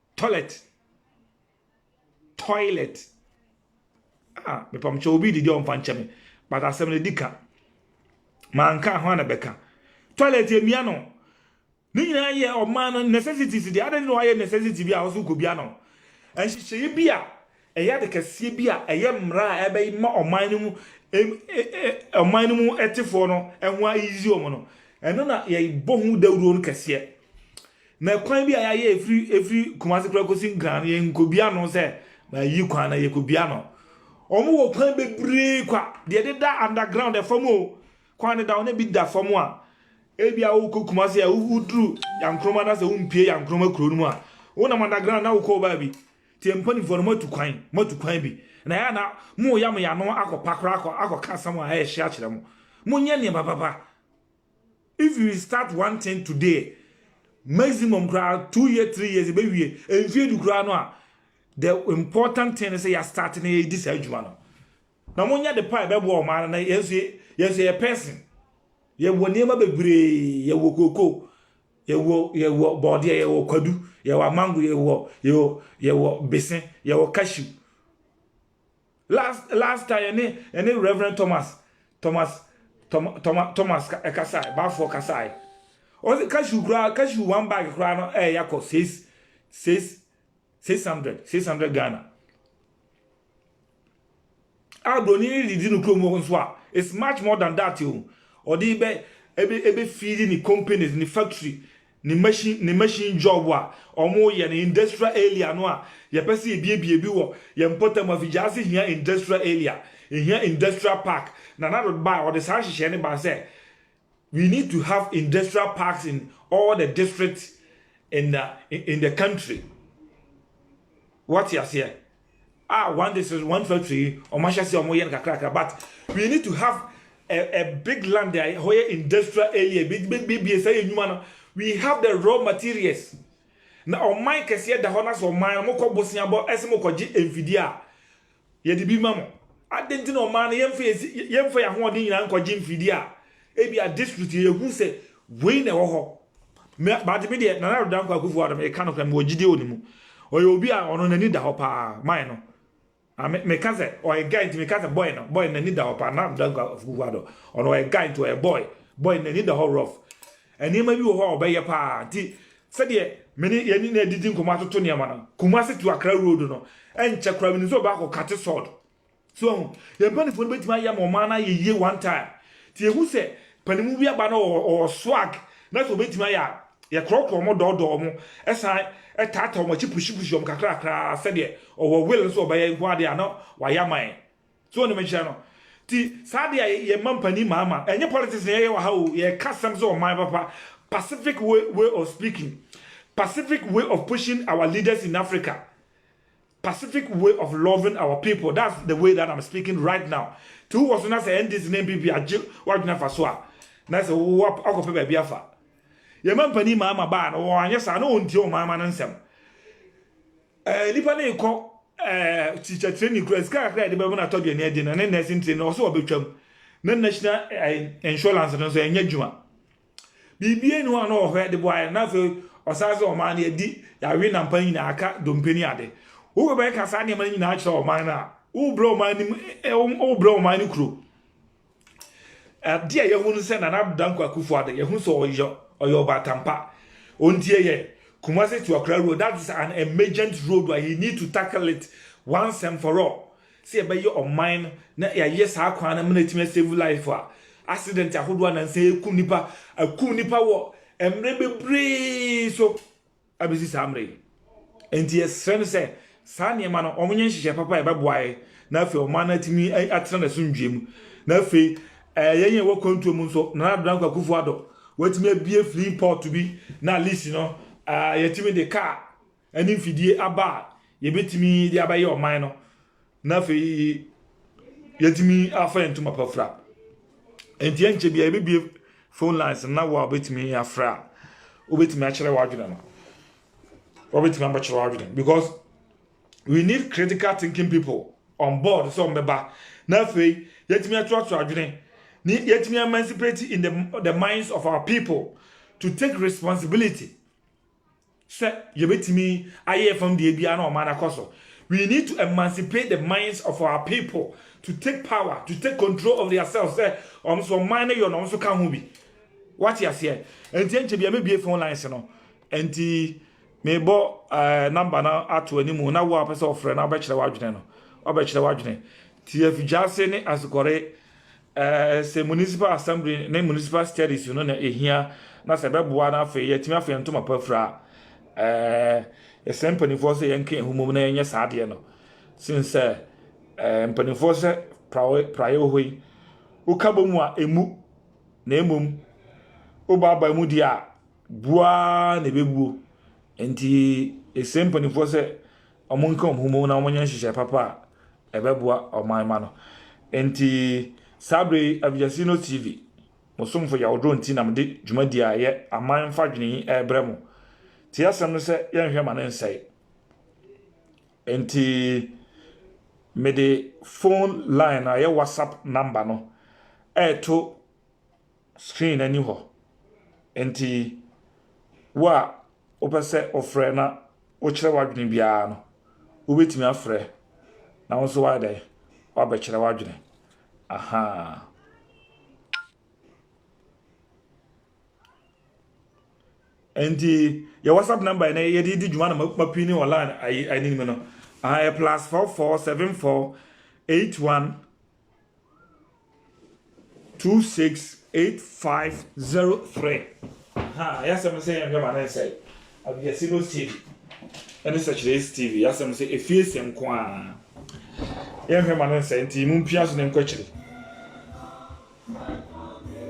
toilet me pam cho obi didi on pancheme but asem ne dika manka ho na beka toilet ye mia no ni nyina ye o man necessities di ade no ye necessity bia o so ko bia no enhyehyeye bia eya de kase bia eye mra ebe ma oman mu oman mu etifo no enwa easy omo no eno na ye bohu dawuro no kase na kwan bia ya ye every Kumasi kra kosin gran ye nkobia no se ma yi kwan na ye kobia no omo wo kwan bebre kwa de da underground e famo kwan da ona bi da famo a ebia wo Kumasi a udru yankroma na se umpie yankroma kro no mu a wo na underground na wo ko ba bi ti empani for matu kwan bi na ya na mo ya no akopakra akoka samo a ehye akire mo munye ne papa if you start one thing today maximum crowd 2 years 3 years be wie enfie du crowd no a the important thing is you start na this adwuma no na munye the pie be bo o man na yes ye person ye woniema bebre ye wo koko ye wo body ye wo kwadu ye wo mango ye wo besen ye wo cashew last time any Reverend Thomas Kasai ba for Kasai o the cashew one bag kra no yakọ 600 Ghana Abroni did no kromo nso a it's much more than that you or the ebe feeding the companies in the factory ni machine job wa omo ye ni industrial area no a ye pese ebie bi wo ye important Avijase here industrial area here industrial park na not buy or the sanction ne ba say we need to have industrial parks in all the districts in the country. What you say? One district, one factory, or mashasi or moyen kakraka, but we need to have a big land there, where industrial area, big say human. We have the raw materials. Now, on my case, the honors of my moko bossing about Esmoko G Nvidia. Ye de be mamma. I didn't know man, yem for your hoarding uncle Jim Fidia. Ebi a district ye who say, Wayne or but the media, none of them go for them, a kind of them were Gideonimu. Or you'll be on a need the hopper, mine. I make cousin or a guy to make a boy in the need the hopper, not dunk of Guado, or a guy to a boy in the need the whole rough. And he may be obey your party. Said ye, many didn't come out to Niamana, Kumasi to a crowd road, no, and check crabbing so back or cut a sword. So, you're going to put my young mana ye one time. ti ehu se panimu bi aba na o swag na so betima ya ye krokro mo do mo esa etata mo chi pushi om kakra se de o will so obaye hu ade ana wa yaman so ne mechira no ti sade ye mampani mama enye politics ye wa ha o ye kasam so my papa pacific way of speaking, pacific way of pushing our leaders in Africa, pacific way of loving our people. That's the way that I'm speaking right now. Two was not saying this name be what na faswa. Na say what akope ba biafa. Ye mampani mama ba no anya sa no nti o mama nansem. Lipa na iko teacher training class ka de be na to de na de na nursing training no so obetwam. Na national insurance no so enya djuma. Bibie no an ohwe de boy na fe osaze o man na di ya we na mpan na aka dompeni ade. Wo be ka sa ne man na akire o man na. Wo bro man ni o bro man ni kro. Dia ye hunu se na Danko Akufo ade ye hu so oyo batampa. Ontie ye Kumasi to Accra road, that is an emergent road where you need to tackle it once and for all. See about your mind na ya yes ha kwana na save life for accident ahodo na say kum nipa wo emre bebre so abisi samre enti esrem say sa niema no omunye nhihye papa e beboae na afi o man atimi atena na sundwem na afi yenye wo kontuom nso na Danko Akufo ado watimi abie free port to be na list no yetimi de car ani mfidie aba yebetimi de abaye o man no na afi yetimi afa entuma pafra enti enche bia ebibie phone lines na wa betimi afra obetimi akere wadwena no obetimi ambakere wadwena because we need critical thinking people on board so mbeba na afi yetimi atwatwa wadwena ni yetimi emancipate in the minds of our people to take responsibility. Se yebetimi aye from the bia na o man akoso. We need to emancipate the minds of our people to take power, to take control of themselves. Say, so mine you no so kan hu bi. What you say? Enti enche bia me bie phone lines no. Enti me bo number na ato animu na wo apese ofre na obekire wadwene no. Obekire wadwene. Ti afijase ne asukore se municipal assembly ne municipal studies no na ehia na se beboa na afa yetimi afa ntoma pafra empanifo se yenke humum na yenye saade no since empanifo se prayo hoi ukabomu a emu na emum obaba mu dia bua na bebuo enti empanifo se omonka humum na omonye nhihye papa ebeboa omanma no enti Sabre Aviasino TV Musumfo ya odro nti na mde dwumadi aye aman fadwene ebremo ti asem no se yenhwe ma ne nsai enti mede phone line aye WhatsApp number no to screen ani ho enti wa opese ofre na o kire wadwene bia no obetimi afre na wonso wa dai wa be kire wadwene. Aha. And your WhatsApp number and I did you want my opinion online. I need no. I +4474 81 268503. Ha, yes, I'm saying I'm going to say. I'll be a single TV. And such this TV. Yes, I'm saying a fierce and quan. Young man said, Mumpias and Coachly.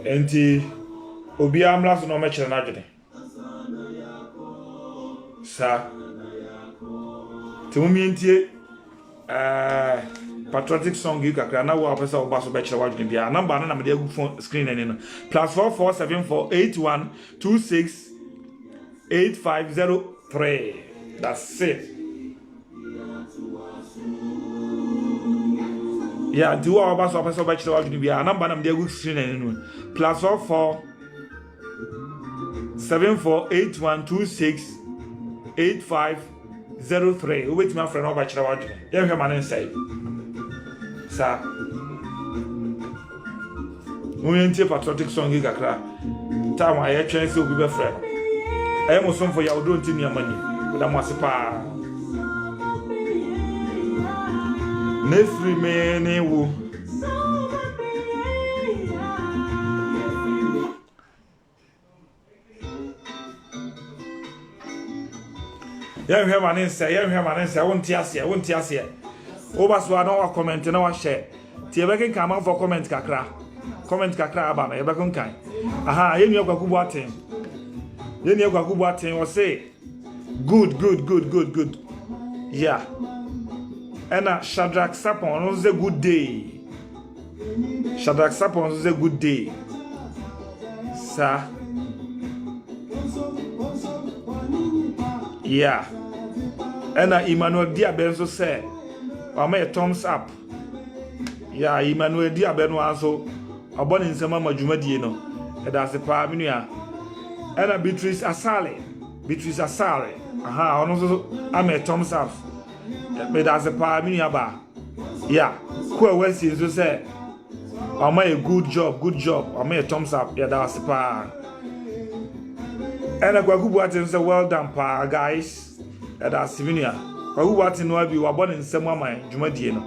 Enti obi amla so no me kire na dwene sa tumi ntie patriotic song you kakra na wo apesa oba so be kire wa dwene bia number na me dey go phone screen ani no +447481 268503. That's it. Yeah, do our best of us over to be a number of the good screen +447481268503. Wait, my friend, over to you have man inside. Sir, we ain't patriotic song. You got time. I chance to be a friend. I am some for your don't in your money. But I must pa. Nefri mene wo Yɛn hwɛ ma ne nsa wonte ase Oba so na wa comment na wa share ti yɛbɛken kan man for comment kakra aba no yɛbɛken kan aha yɛn Kwaku Boateng was say good yeah and Shadrach Sapon was a good day sir yeah and Emmanuel Diabenso say I'm a thumbs up. Yeah, Emmanuel Diabeno also a born in some Majumadi, no, and that's the Pamina. And Beatrice Asale. Aha, also I'm a thumbs up. But that's a Pamina bar. Yeah, Quay West is to say, I'm a good job. I'm a thumbs up. Yeah, that's the Pa. And a Kwaku Boateng say, well done, Pa, guys. And that's Sivinia. Kwaku Boateng no be wa born in some my Jumadi, no.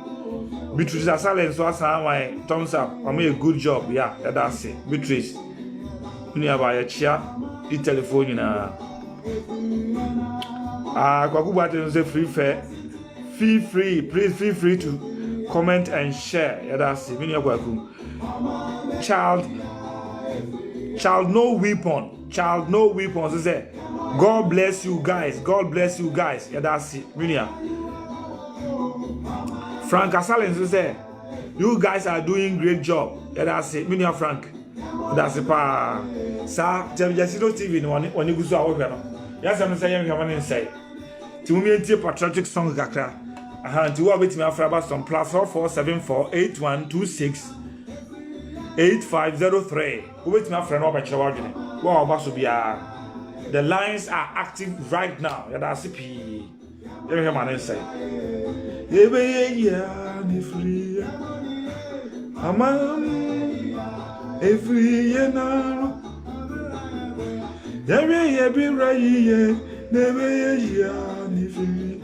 Beatrice Asale so asa my thumbs up. I made a good job. Yeah, that's it. Beatrice. When you buy a chair, the telephone na. Kwaku Boateng say feel free to comment and share. Yeah, that's it. When you Kwaku. Child no weapon. Say God bless you guys. Yeah, that's it. When you Frank Asalen say, you guys are doing great job. Yeah, that's it. Minia Frank. That's it. Pa. Sir, Jasino TV when you go to our channel. Yes, I'm saying you have an insight. To me, a patriotic song kakra. To what with me after about some +44748126 8503. Who with me after an over chawagine. Wow, Basubia. The lines are active right now. Yeah, that's it. You have an insight. Yeah, free. Amam, free now. There be right, never free.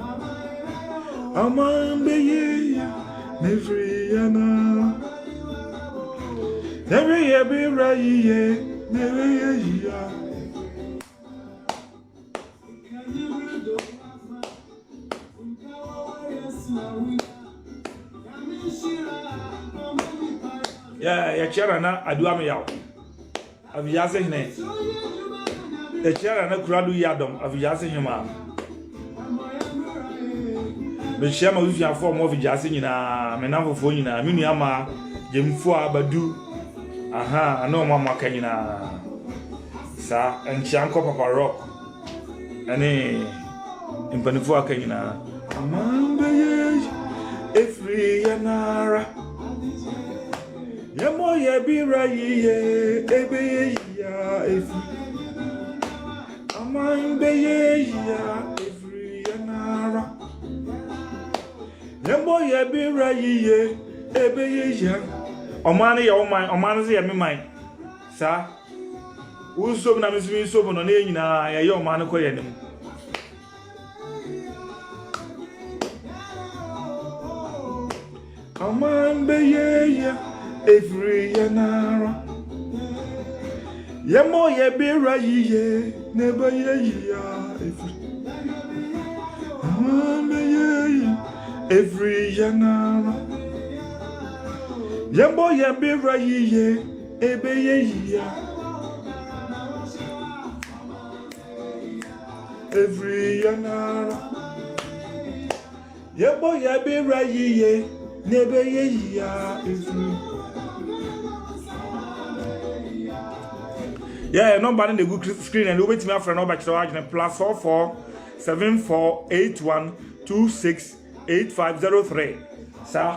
Amam, be free now. There be right, never. Yeah, chera na aduame yawo. Aviyase hene. Chera na kuradu yadom aviyase hema. Be shema ufi afọ mo aviyase nyina, menamfofo nyina, menu ama jemfo abadu. Aha, ano mama kanyina. Sa enchanko Papa Rock. Ane impanifo akanyina. Amamba ye efri yanara. Yemo ye bira ye ebe ya efi. Amamba ye ya efri yanara. Yemo ye bira ye ebe ya. Omani ya omani ze ya me man. Sa uso na misimi so no na nyina ya ye omani ko ye nim. Amamba ye ya every yanara. Yemo ye bira ye neba ye ya every. Amamba ye every yanara. Yemo ye bira ye ebe ye ya every yanara. Yemo ye bira ye neba ye ya every. Yeah, number in the Google screen and wait me after an over charge +447481268503. Sir.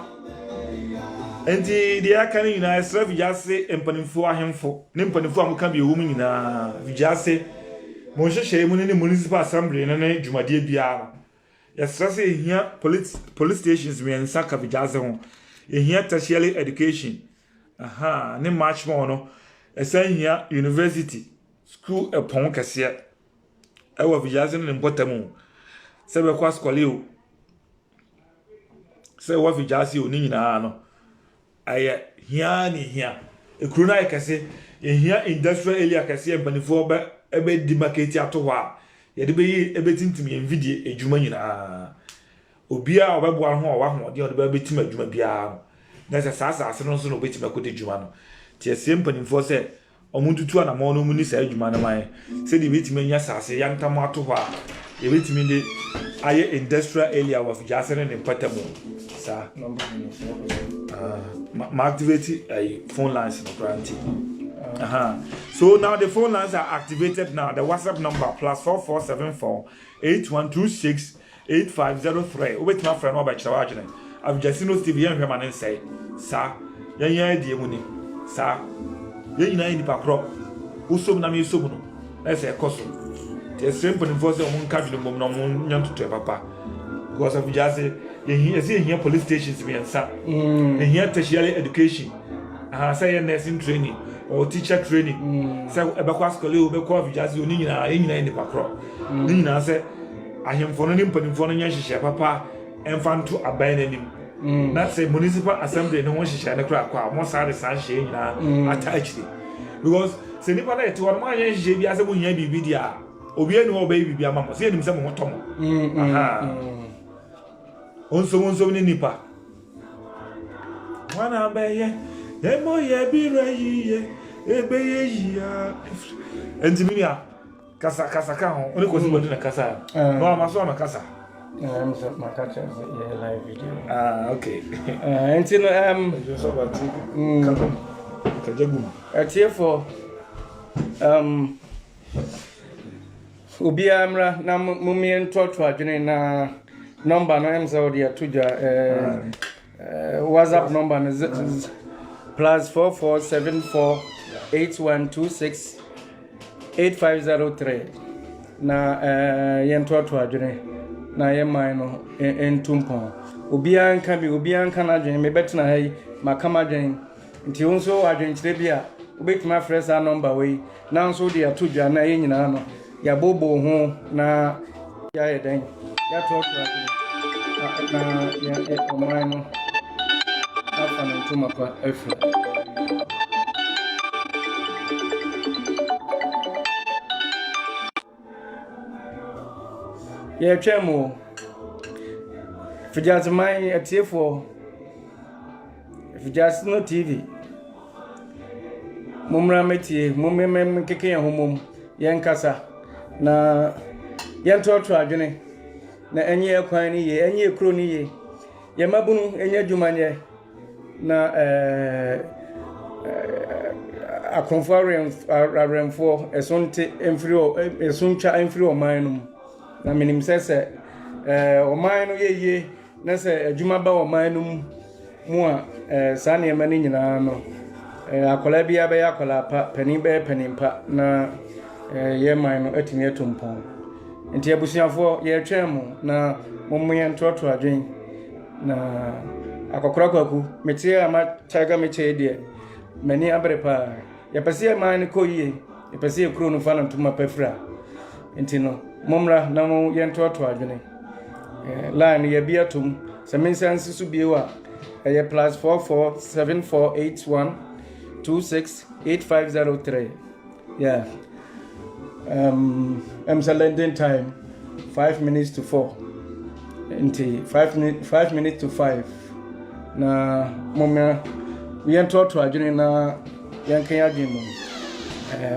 And the Akani in I serve Yase and Panifua Hemfo. Nimpanifua can be a woman in a Vijase. Monshe Shamun in the Municipal Assembly and a Jumadia Biara. Yes, say here police stations me and Saka Vijazon. In here tertiary education. Aha, ne much more no. Esen here university school upon kase e wa Vijazin ne botamu se be kwa skole o se wa Vijasi o ni nyina no aye hia ni hia ekuru na kase ye hia industrial area kase empanifo be di market ato ho a yɛde bɛyi ɛbɛtintim yɛn video adwuma nyinaa obia ɔbɛboa ho ɔwa ho ɔde ɔbɛtim adwuma biara na sɛ saa no nso no obɛtim akɔde adwuma no tie sie mpanimfoɔ sɛ ɔmuntutu anamɔ no mu ni saa adwuma no man sɛ de bɛtim anya saase yantam ato hɔ a yɛbɛtim de ayɛ industrial area of Jasene ne Patamu sa ma activate a phone lines no granted. So now the phone lines are activated now. The WhatsApp number +4474 8126 8503. Wait my friend over Chawajane. I've just seen Steve Young and say, Sir, yan dear money, Sir, you in the back crop. Uso Nami Subuno. That's a cost. The simple enforcer won't catch the bomb no young to papa. Because of just say, you see here police stations being sat. And here tertiary education. Say nursing training or teacher training. So about school, you be called just you need in the back crop. Nina said, I am for an impotent for a papa and found to abandon him. Not say municipal assembly no one shall the crack, most are the sunshine attached. Because Senipana to one my JB as a woman be there. Obi no baby be a mama, see him some more Tom. Onso ni nipa. Wana be emo ye bi rayi ebe ye ya. Entiminia kasa ka ho. Oni ko si bodu na kasa. No amaso na kasa. I'm so my catcher live video. Okay. Entino Kajagum. Atie for Ubi amra na mumien toto adwene na number no emza odi atuja WhatsApp number no +4474 8126 8503 na yen toto adwene na yeman no entumpon obi anka bi obi anka na adwene me betena hai makama adwene nti onso adwene kire bia obetima fresa number we na nso odi atudwa na yenyina no ya bobo ho na ya eden ya talk na ya omai no afa na ntuma kwa efu ya twemo Fijaz mai atiefo Fijaz no TV mumra metie mumem keke homom yenkasa na yentoto adwene na enye ekwan ni ye enye ekro ni ye ye mabunu enye dwumanye na akonfo aremfo esonte emfrio esuntwa emfrio oman na minim sese oman no ye na se adwuma ba oman no mu a sane emani nyina no akola bia be akola pa pani be panimpa na ye man no atimi atompon enti abusuafo ye twem na mommoye ntoto adwen na akokora kwaku metie ama chaga metie de mani abrepa ye pese man ko yie ye pese ekuro no fa na ntuma pafra enti no momra na mo ye ntoto adwen line ye bia tum semensansi su biewa ye +447481 268503 yeah London time 5 minutes to 4 until 5 minutes to 5 na mama we to adwene na yankan adwene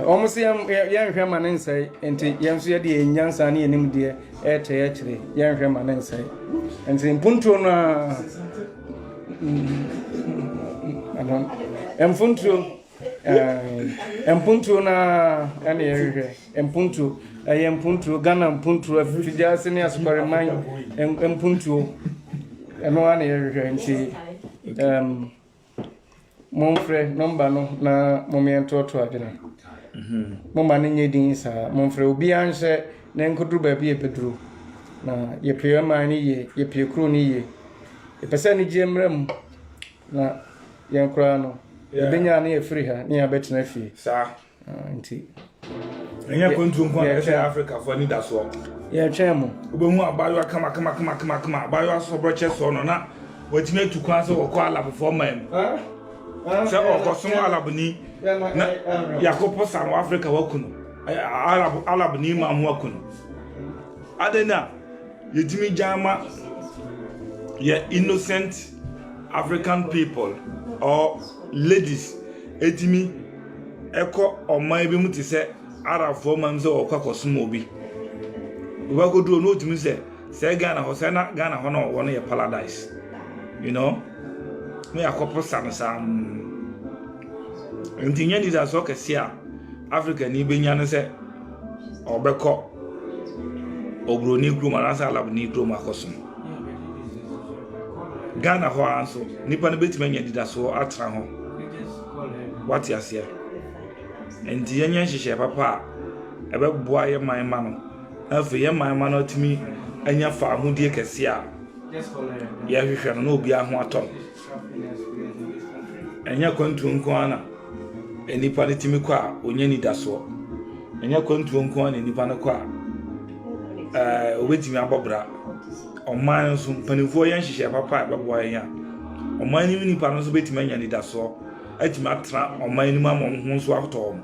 almost yan hwe manen sai enti yanso ye de nyansa na enim de ete kire yan hwe manen sai enti mpunto na Mpuntu na ane yehwe mpuntu mpuntu Ghana mpuntu afidja sene asukare man mpuntu eno ane yehwe nti monfre number no na momientoto adena moma ne nyedin sa monfre obi anhye na nkoduru ba bi epeduru na yepie man ni ye yepie kro ni ye epese ni jemram na yankra no ebenya na efiri ha na yabetena fie sa nti enya kontu nko na Africa for ni daso ya twemo obehu abayo kama abayo asobroche so no na watime tukwa so wokọ alab for man se okosom alab ni na yakopo South Africa wakuno alab ni ma mu wakuno adena yetimi jama ye innocent African people or ladies etimi eko oman bi muti se arafo man se okwakosom obi ubagodu no timi se Ghana ho se na Ghana ho no wono ye paradise, you know, me akopo sam ntinya di da so kese a Africa ni benya no se obeko obroni group anasa lab ni group akosom Ghana ho anso nipa no betima nya di da so atra ho what you say ntinya nya hihye papa ebeboa ye manma no afi ye manma no timi anya fa ahudie kese a ya hwehwe no obi aho atom enya kwantu nko ana enipa ne timi kwa onya ni da so enya kwantu nko ana enipa ne kwa obetimi abobra oman so panifo yan hihye papa ebeboa yan oman ni nipa no so betimi anya ni da so atimi atra oman ni ma mo so atom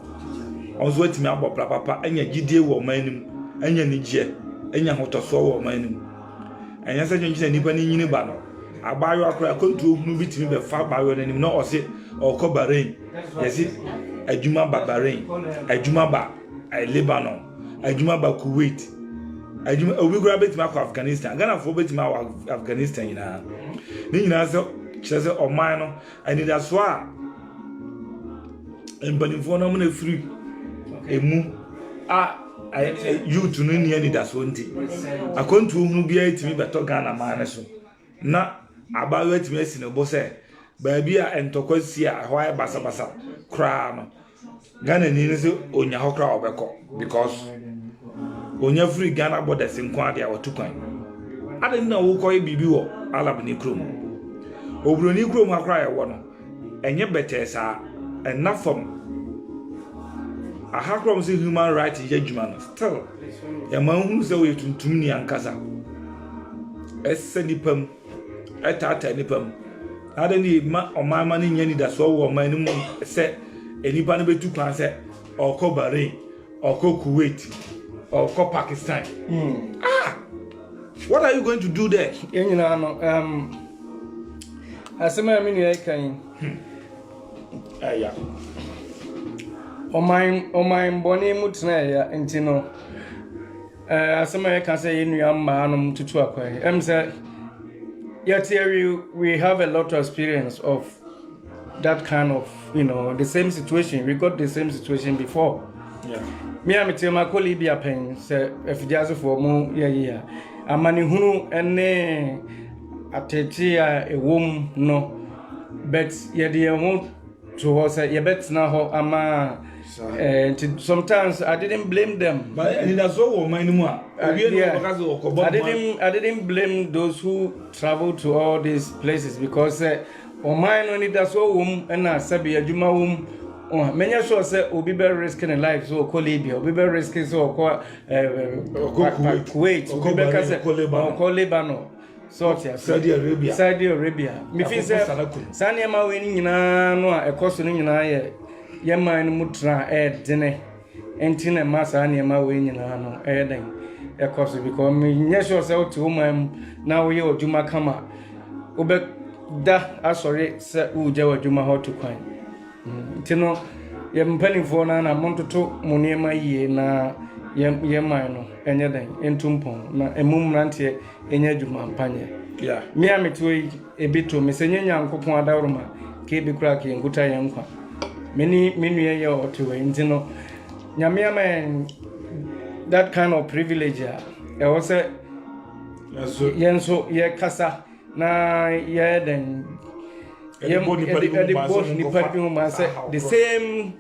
onzo atimi abobra papa anya gidie wo oman ni anya ni gye enya hotoso wo oman ni enya se dwonje nipa ni nyini ba no abayo akora kontu ohunu bitimi be fa bayo nanim no ose okobarein yesi adwuma ba Bahrain adwuma ba Lebanon adwuma ba Kuwait adwuma obi gura betimi akwa Afghanistan Ghana fo betimi akwa Afghanistan nyina ni nyina se kyerese oman no ani da so a embanifo no na free emu a youth no ni ani da so nti akontu ohunu bia etimi beto Ghana man so na abayo etimi asi no bo se baabi a entokwasi a ho ay basa kra no Ghana ni se onya ho kra obeko because onya free Ghana borders nko ade a watukwan ade na wo koy bibi wo alab ni krom obro ni krom akra ye wo no enye betesa enafom aha krom se human right judgment still ya manhu se wo tuntum ni ankasa esenipam etata nipam ade ni ma omama ni nyani da so wo man mu se enipa no betu kwan se okọ Bahrain okọ Kuwait okọ Pakistan. What are you going to do there? Yenyina no asema mi ni kan aya oman boni mutna ya ntino asema ya kan say yenu amma anum tutu akwai say yet here we have a lot of experience of that kind of, you know, the same situation. We got the same situation before. Yeah. Me am tell my colleague be a pen say if just for mo yeah. Amani hunu ene atete a wom no but ye dey want to ho say ye bet na ho ama sometimes I didn't blame them. But that's all woman mu a I didn't blame those who travel to all these places because mine only that's all and I said be adwuma wom many sure say obi be risking in life so call Libya obi be risking so call Kuwait obi be say call Lebanon Saudi Arabia me feel say sane ma we nyina no a ekoso no nyina ye man mu tra dene entine masa ne ma we nyina no den ekoso because me nyesho say o to man na we odwuma kama obe da asori se uje wadwuma ho to kwan ntino ye mpanifo na montoto munema yie na ye man no enye den entumpon na emum rante enye adwuma mpanye yeah me ametoi ebito mesenye nyankopon adawroma ke bi kura ke nguta ye nkwa meni ye otewe ntino nyame amen that kind of privilege e was yenso ye kasa na ye den the same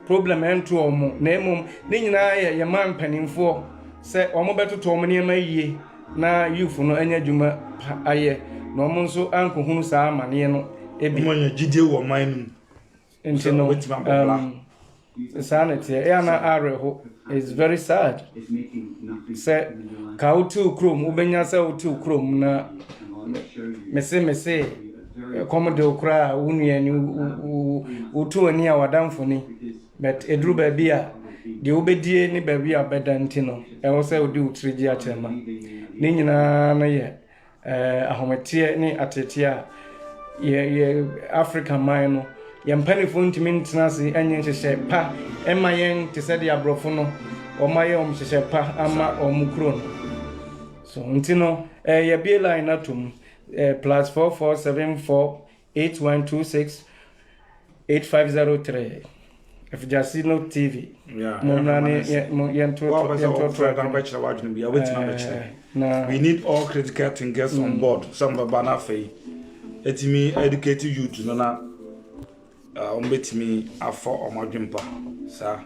problem ento omo na emum ni nyina ye man panimfo se omo betoto omo ne mayie na youth no anya dwuma aye na omo nso anko hunu saa amane no ebi mo nya gidie wo man num ntino sanity na areho is very sad se ka utu krom ubenya se utu krom na mese komode okra unuani utu ani awadamfo ni but edru ba bia de obedie ne baabi a bɛda nti no ɛwɔ sɛ wode wotiri gye akyerɛ ma ne nyinaa no yɛ ahometeɛ ne atete a yɛ Africa man no yɛn mpanimfoɔ ntumi ntena ase ɛnyɛ nhyehyɛ pa ɛma yɛn te sɛ de aborɔfo no ɔma yɛ nhyehyɛ pa ama ɔmo kuro no so nti no yɛbie line no atom +4474 8126 8503 Efjasino TV. We need all critical thinkers on board. Some of Bana Fay. Let me educate you to know me after or my jumper. Sir,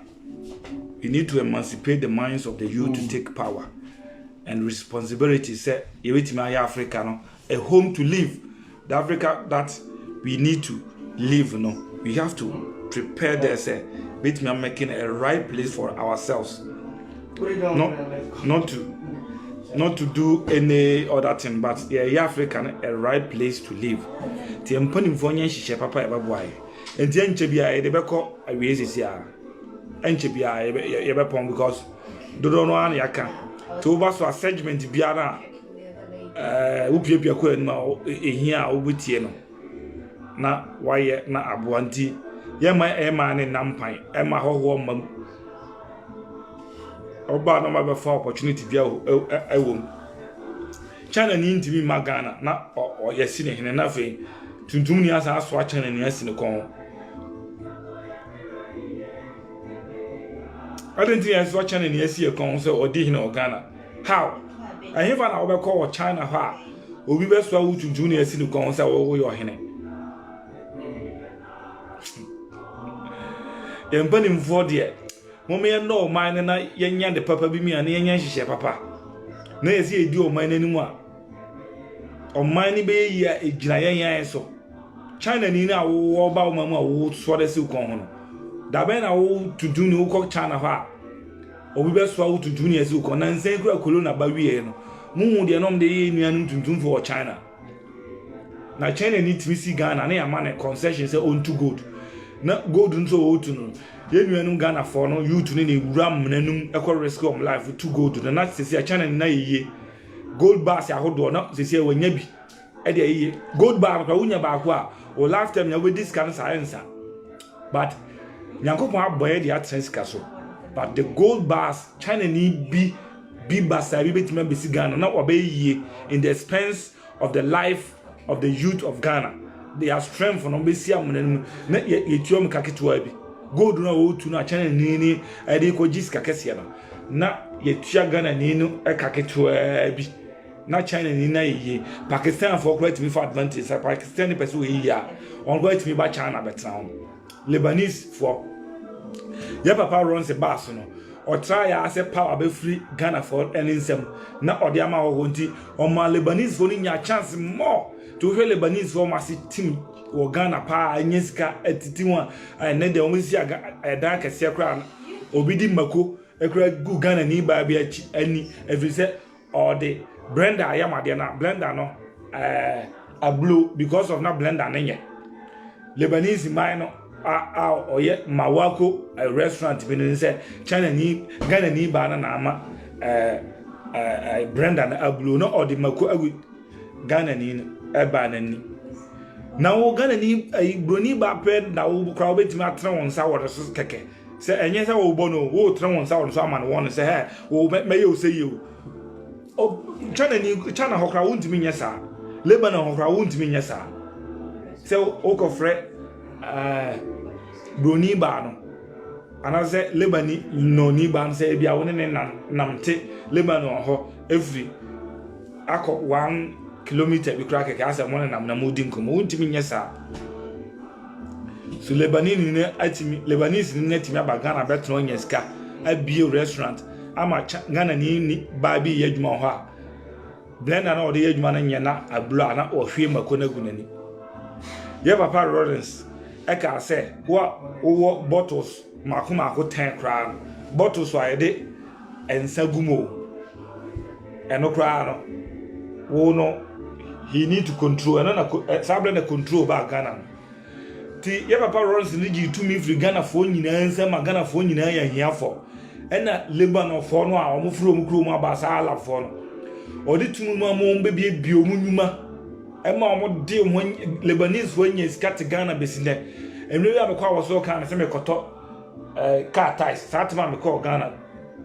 we need to emancipate the minds of the youth to take power and responsibility. Say, you wait my Africa, a home to live. The Africa that we need to live, we have to prepare this, but we are making a right place for ourselves. Not to do any other thing, but African a right place to live. The important information she papa ever boy. And the NCBI they beko a raise here. NCBI ebe pon because don't know any aka. To over so assessment biara upie ko enma ehia obutie no. Na waye na aboanti yema ne nampan ema hoho mam oba no ma be for opportunity bia ewom China ni ntimi magana na yesi ne hene na fe tuntum ni asa aso a China ni asi ne kon adenti aso a China ni asi e kon so odi hene Ghana how ahefa na obe call China ha obi be so a tuntum ni asi ne kon so wo yo hene yempani mfo de mome no man na yenya de papa bi mi ana yenya hihye papa na yesi edi o man nanimu a o man ni be yi a ejina yenya so China ni na wo ba o mamu a wo so de se kon ho no da be na wo tudu ni wo ko China ha obi be so a wo tudu ni esi kon na nsen kura corona ba wie no muhu de nom de yi nuanu tuntum for China na China ni timisi Ghana na ya man concession say on to gold na gold nso o tu no ye nuanu Ghana for no youth ni ram nanum ekọ risk of life to gold na sesi China na yiye gold bars ahodo na sesi wanya bi e de yiye gold bar ka unya ba ko a o lifetime na we discount science but yankopon aboye de atrenska so but the gold bars China ni bi basa bi betima besi Ghana na oba yiye in the expense of the life of the youth of Ghana. They are strength for no besi amunanum na ye tuom kaketua bi gold na wo tu na China ni e de ko jiska kese na ye tua Ghana ni no e kaketua bi na China ni na ye Pakistan for quite me for advantage Pakistan ni person we ya on go to me ba China betra Lebanese for ye papa runs a bus no or try as a power be free Ghana for any sem na odiama ho nti o ma Lebanese for ni chance more to hear Lebanese for massive team or Ghana pa anyesika etiti one na de omusi aga dan kese kra obidi mako ekra gu Ghana ni ba bia ani every say or the blender ayamade na blender no a blue because of na blender nenye Lebanese man no oye Mawako a restaurant bi no say China ni Ghana ni ba na ama blender na a blue no or the mako agu Ghana ni eba nani na wo Ghana ni broni ba pe na wo kra obetimi atra won sa wo so keke se enye se wo bono wo tra won sa wo so ama no won se he wo me ye o se ye o China ho kra wo ntimi nya sa Lebanon ho kra wo ntimi nya sa se o ko fre broni ba no ana se Lebani no ni ba se bia wo ne namte Lebanon ho every akọ 1 kilometer bi kra keke asa mo na modin ko mo ntimi nyesa so Lebanese ni atimi aba Ghana betro nyeska abie restaurant ama Ghana ni ba bi yadwuma ho a blender na ode yadwuma na nyena ablo na ohwe mako na gunani ye papa Lawrence e ka say wo bottles mako 10 kra bottles wa ede ensagumo eno kra no wo no he need to control and na control ba Ghana ti ya papa Lawrence ni gi tumi free Ghana fo nyina nsa ma Ghana fo nyina ya hiafo ena Lebanon fo no a omofro mu kuro mu abasa ala fo no odi tumi mu amon be bi omu nyuma ema omo de mo Lebanese fo nya skat Ghana besinde emre ya me kwa woso kan se me koto car ties satma me call Ghana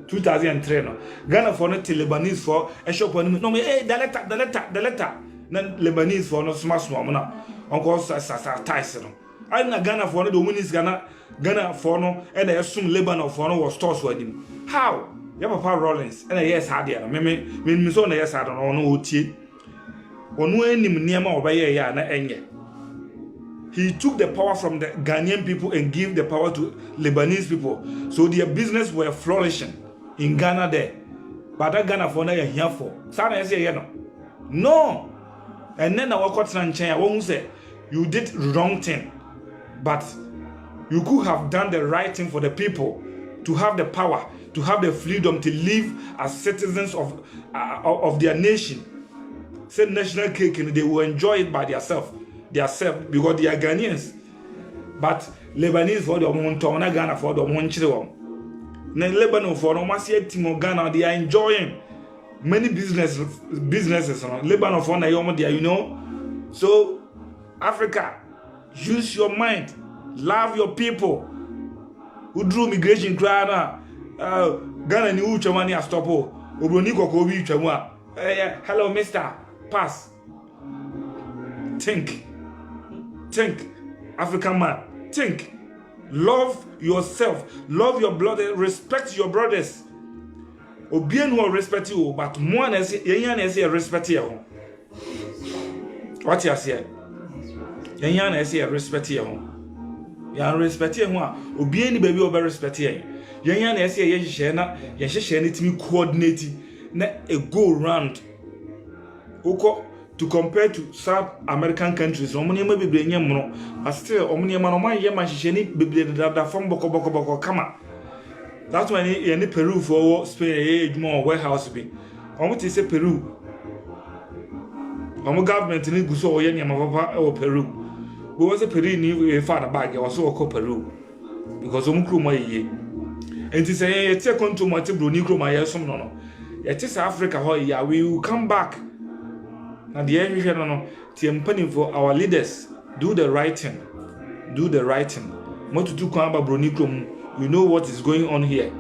2003 no Ghana for no Lebanese for a shop on no me the letter na Lebanese for no smash no na onko sa ties no I na Ghana for no the women's Ghana for no and I assume Lebanon for no was stores for him how ya papa Rollins and yes had there me so na yes had no otie onu anim niam obaye ya na enye. He took the power from the Ghanaian people and gave the power to Lebanese people. So their business were flourishing in Ghana there. But that Ghana for now you're here for. Sana say you know. No. And then our court and chain won't say you did wrong thing. But you could have done the right thing for the people to have the power, to have the freedom to live as citizens of their nation. Say national cake and they will enjoy it by themselves. Because they are Ghanaians, but Lebanese for the Monton, Ghana for the Monchil. Lebanon for the Masia Timo Ghana, they are enjoying many businesses. Lebanon for Naomi, you know. So, Africa, use your mind, love your people. Who drew migration Ghana, Ghana ni Uchamani Astopo, Ubroniko Kobi Chamwa. Hello, Mr. Pass. Think, African man. Think. Love yourself. Love your brother. Respect your brothers. Obien who respect you, but more than say respect you. What you say? Yan say respect you. Yan respect you. Obien baby over respect you. Yan say ye share na ye share ni timi coordinate na a go round. Oko to compare to South American countries, Omniama Bible Yamono, but still Omniama Yama Sheni Bible that form Boko Kama. That's why any Peru for Spain more warehouse be. Almost say Peru. Omo government in Guso or Yama or Peru. Who was a Peru new father bag or so called Peru because Omkruma ye. And to say, it's a conto Matibro Nicro my some no. It is Africa, yeah, we will come back. And the end, no, for our leaders, do the right thing. Do the right thing. Motutu Kwamba Bronicrum, we know what is going on here.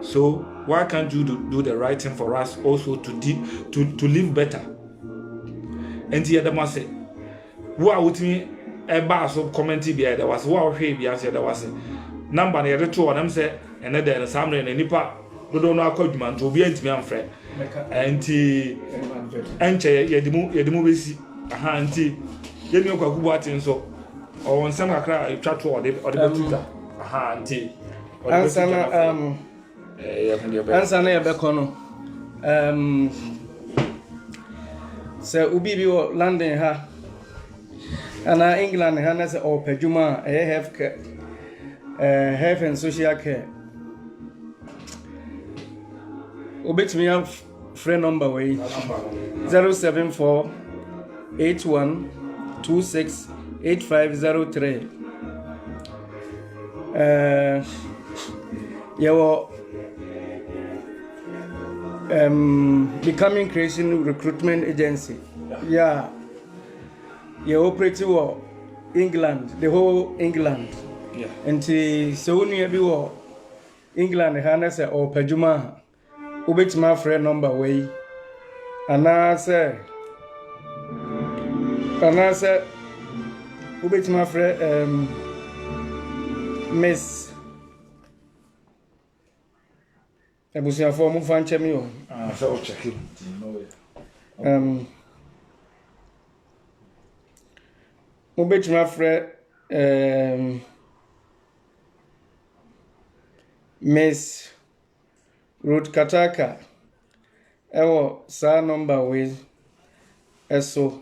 So why can't you do the right thing for us also to live better? And the other man say, "What with me? A bass of commenting behind there was wow, hey, there was a number near the two of them say, and then the Samre and Nipa, we don't know how coach man to be me and friend." Anti enche yedimu besi aha anti yemi okwaku buatin so o nsam kakra twa to ode betuta aha anti ansana ansana ye bekono se ubi bi wo London ha ana England ha na se opedwuma health and social care obetimi ya friend number way 074 81 26 8503 your becoming creation recruitment agency yeah you operate in England, the whole England, yeah, and so near be England has or Pajuma ubit my friend number way and I say ubit my friend Miss Ebusia for move fan chemi so check it ubit my friend Miss Ruth Kataka ewo sa number we eso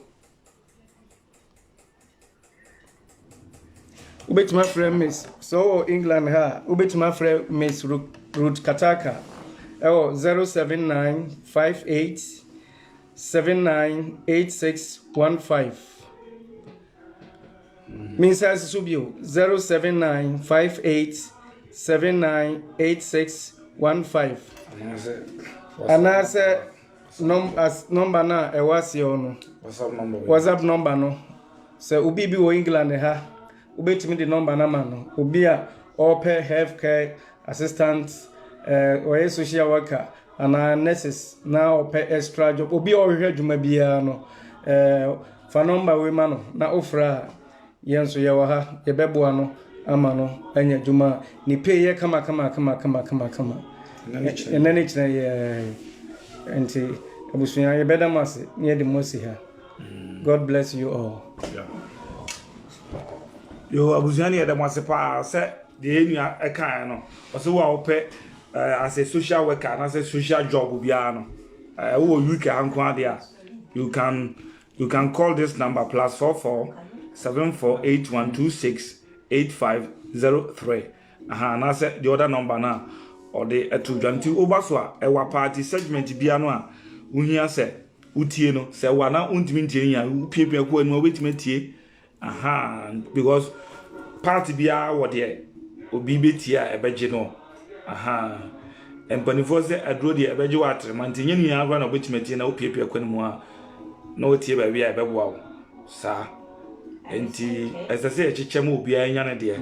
ubet my friend Miss so England ha ubet my friend Miss Ruth Kataka ewo 07958798615 Minsa Subio 07958798615 anase number na ewase ono WhatsApp number no se obi bi wo England ha ubetimi the number na ma no obi a ope healthcare assistant or social worker and nurses na ope extra job obi ohwe adwuma bia no fa number we ma no na ofra yenso ye wa ha ye beboa no ama no anya adwuma ni pay ye kama enene china ye enti abusunya ye bedamase near the mosi ha. God bless you all. Yeah. Yo abuzani ya damase pa se de enua eka no so wa ope as a social worker and as a social job bia no wo UK anko ade a you can call this number +44 7481268503 na se the other number na or the etudwanti obaso a e wa party segment bia no a uhia se utie no se wa na untimi ntie nya upiepia ko anu obetime tie because party bia wo de obi betia ebeje no empanifo se adro de ebeje wa atremanti nya nua agwa na obetime tie na upiepia ko anu a na otie ba bia ebeboa wo sa enti esese echichem obi anya ne de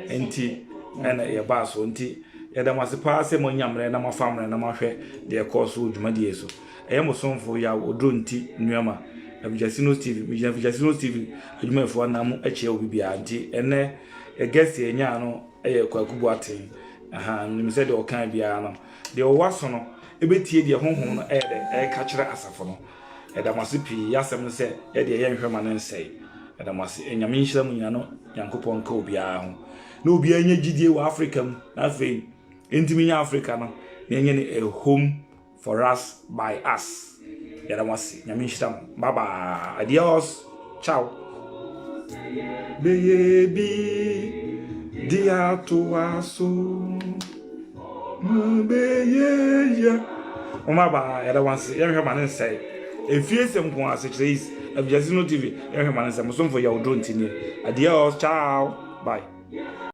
enti ena ye ba so enti yedamase pa se mo nyamre na mafamre na mahwe de course odwumade eso eyemosonfo ya odro nti nuama Abijasinos TV adwumafo na mo ache obi bia nti ene guest enya no kwakubu aten nim se de okan bia no de owaso no ebetie de honhom no ka kire asafo no edamase pi yasem no se ye de yenhwema no nsei edamase enyame nhira mu nya no yankopon ka obi a ho na obi anya gidie wa Africa mu afei intimi nya Africa no na enye a home for us by us. Yadamasi nyame nhira mu bye bye, adios, ciao. Baby dia to aso beye omaba yadamasi yehwema ne nsei efiese mko ase chreis Abijasinos TV yehwema ne nsei musomfo ya odro ntini adios, ciao, bye.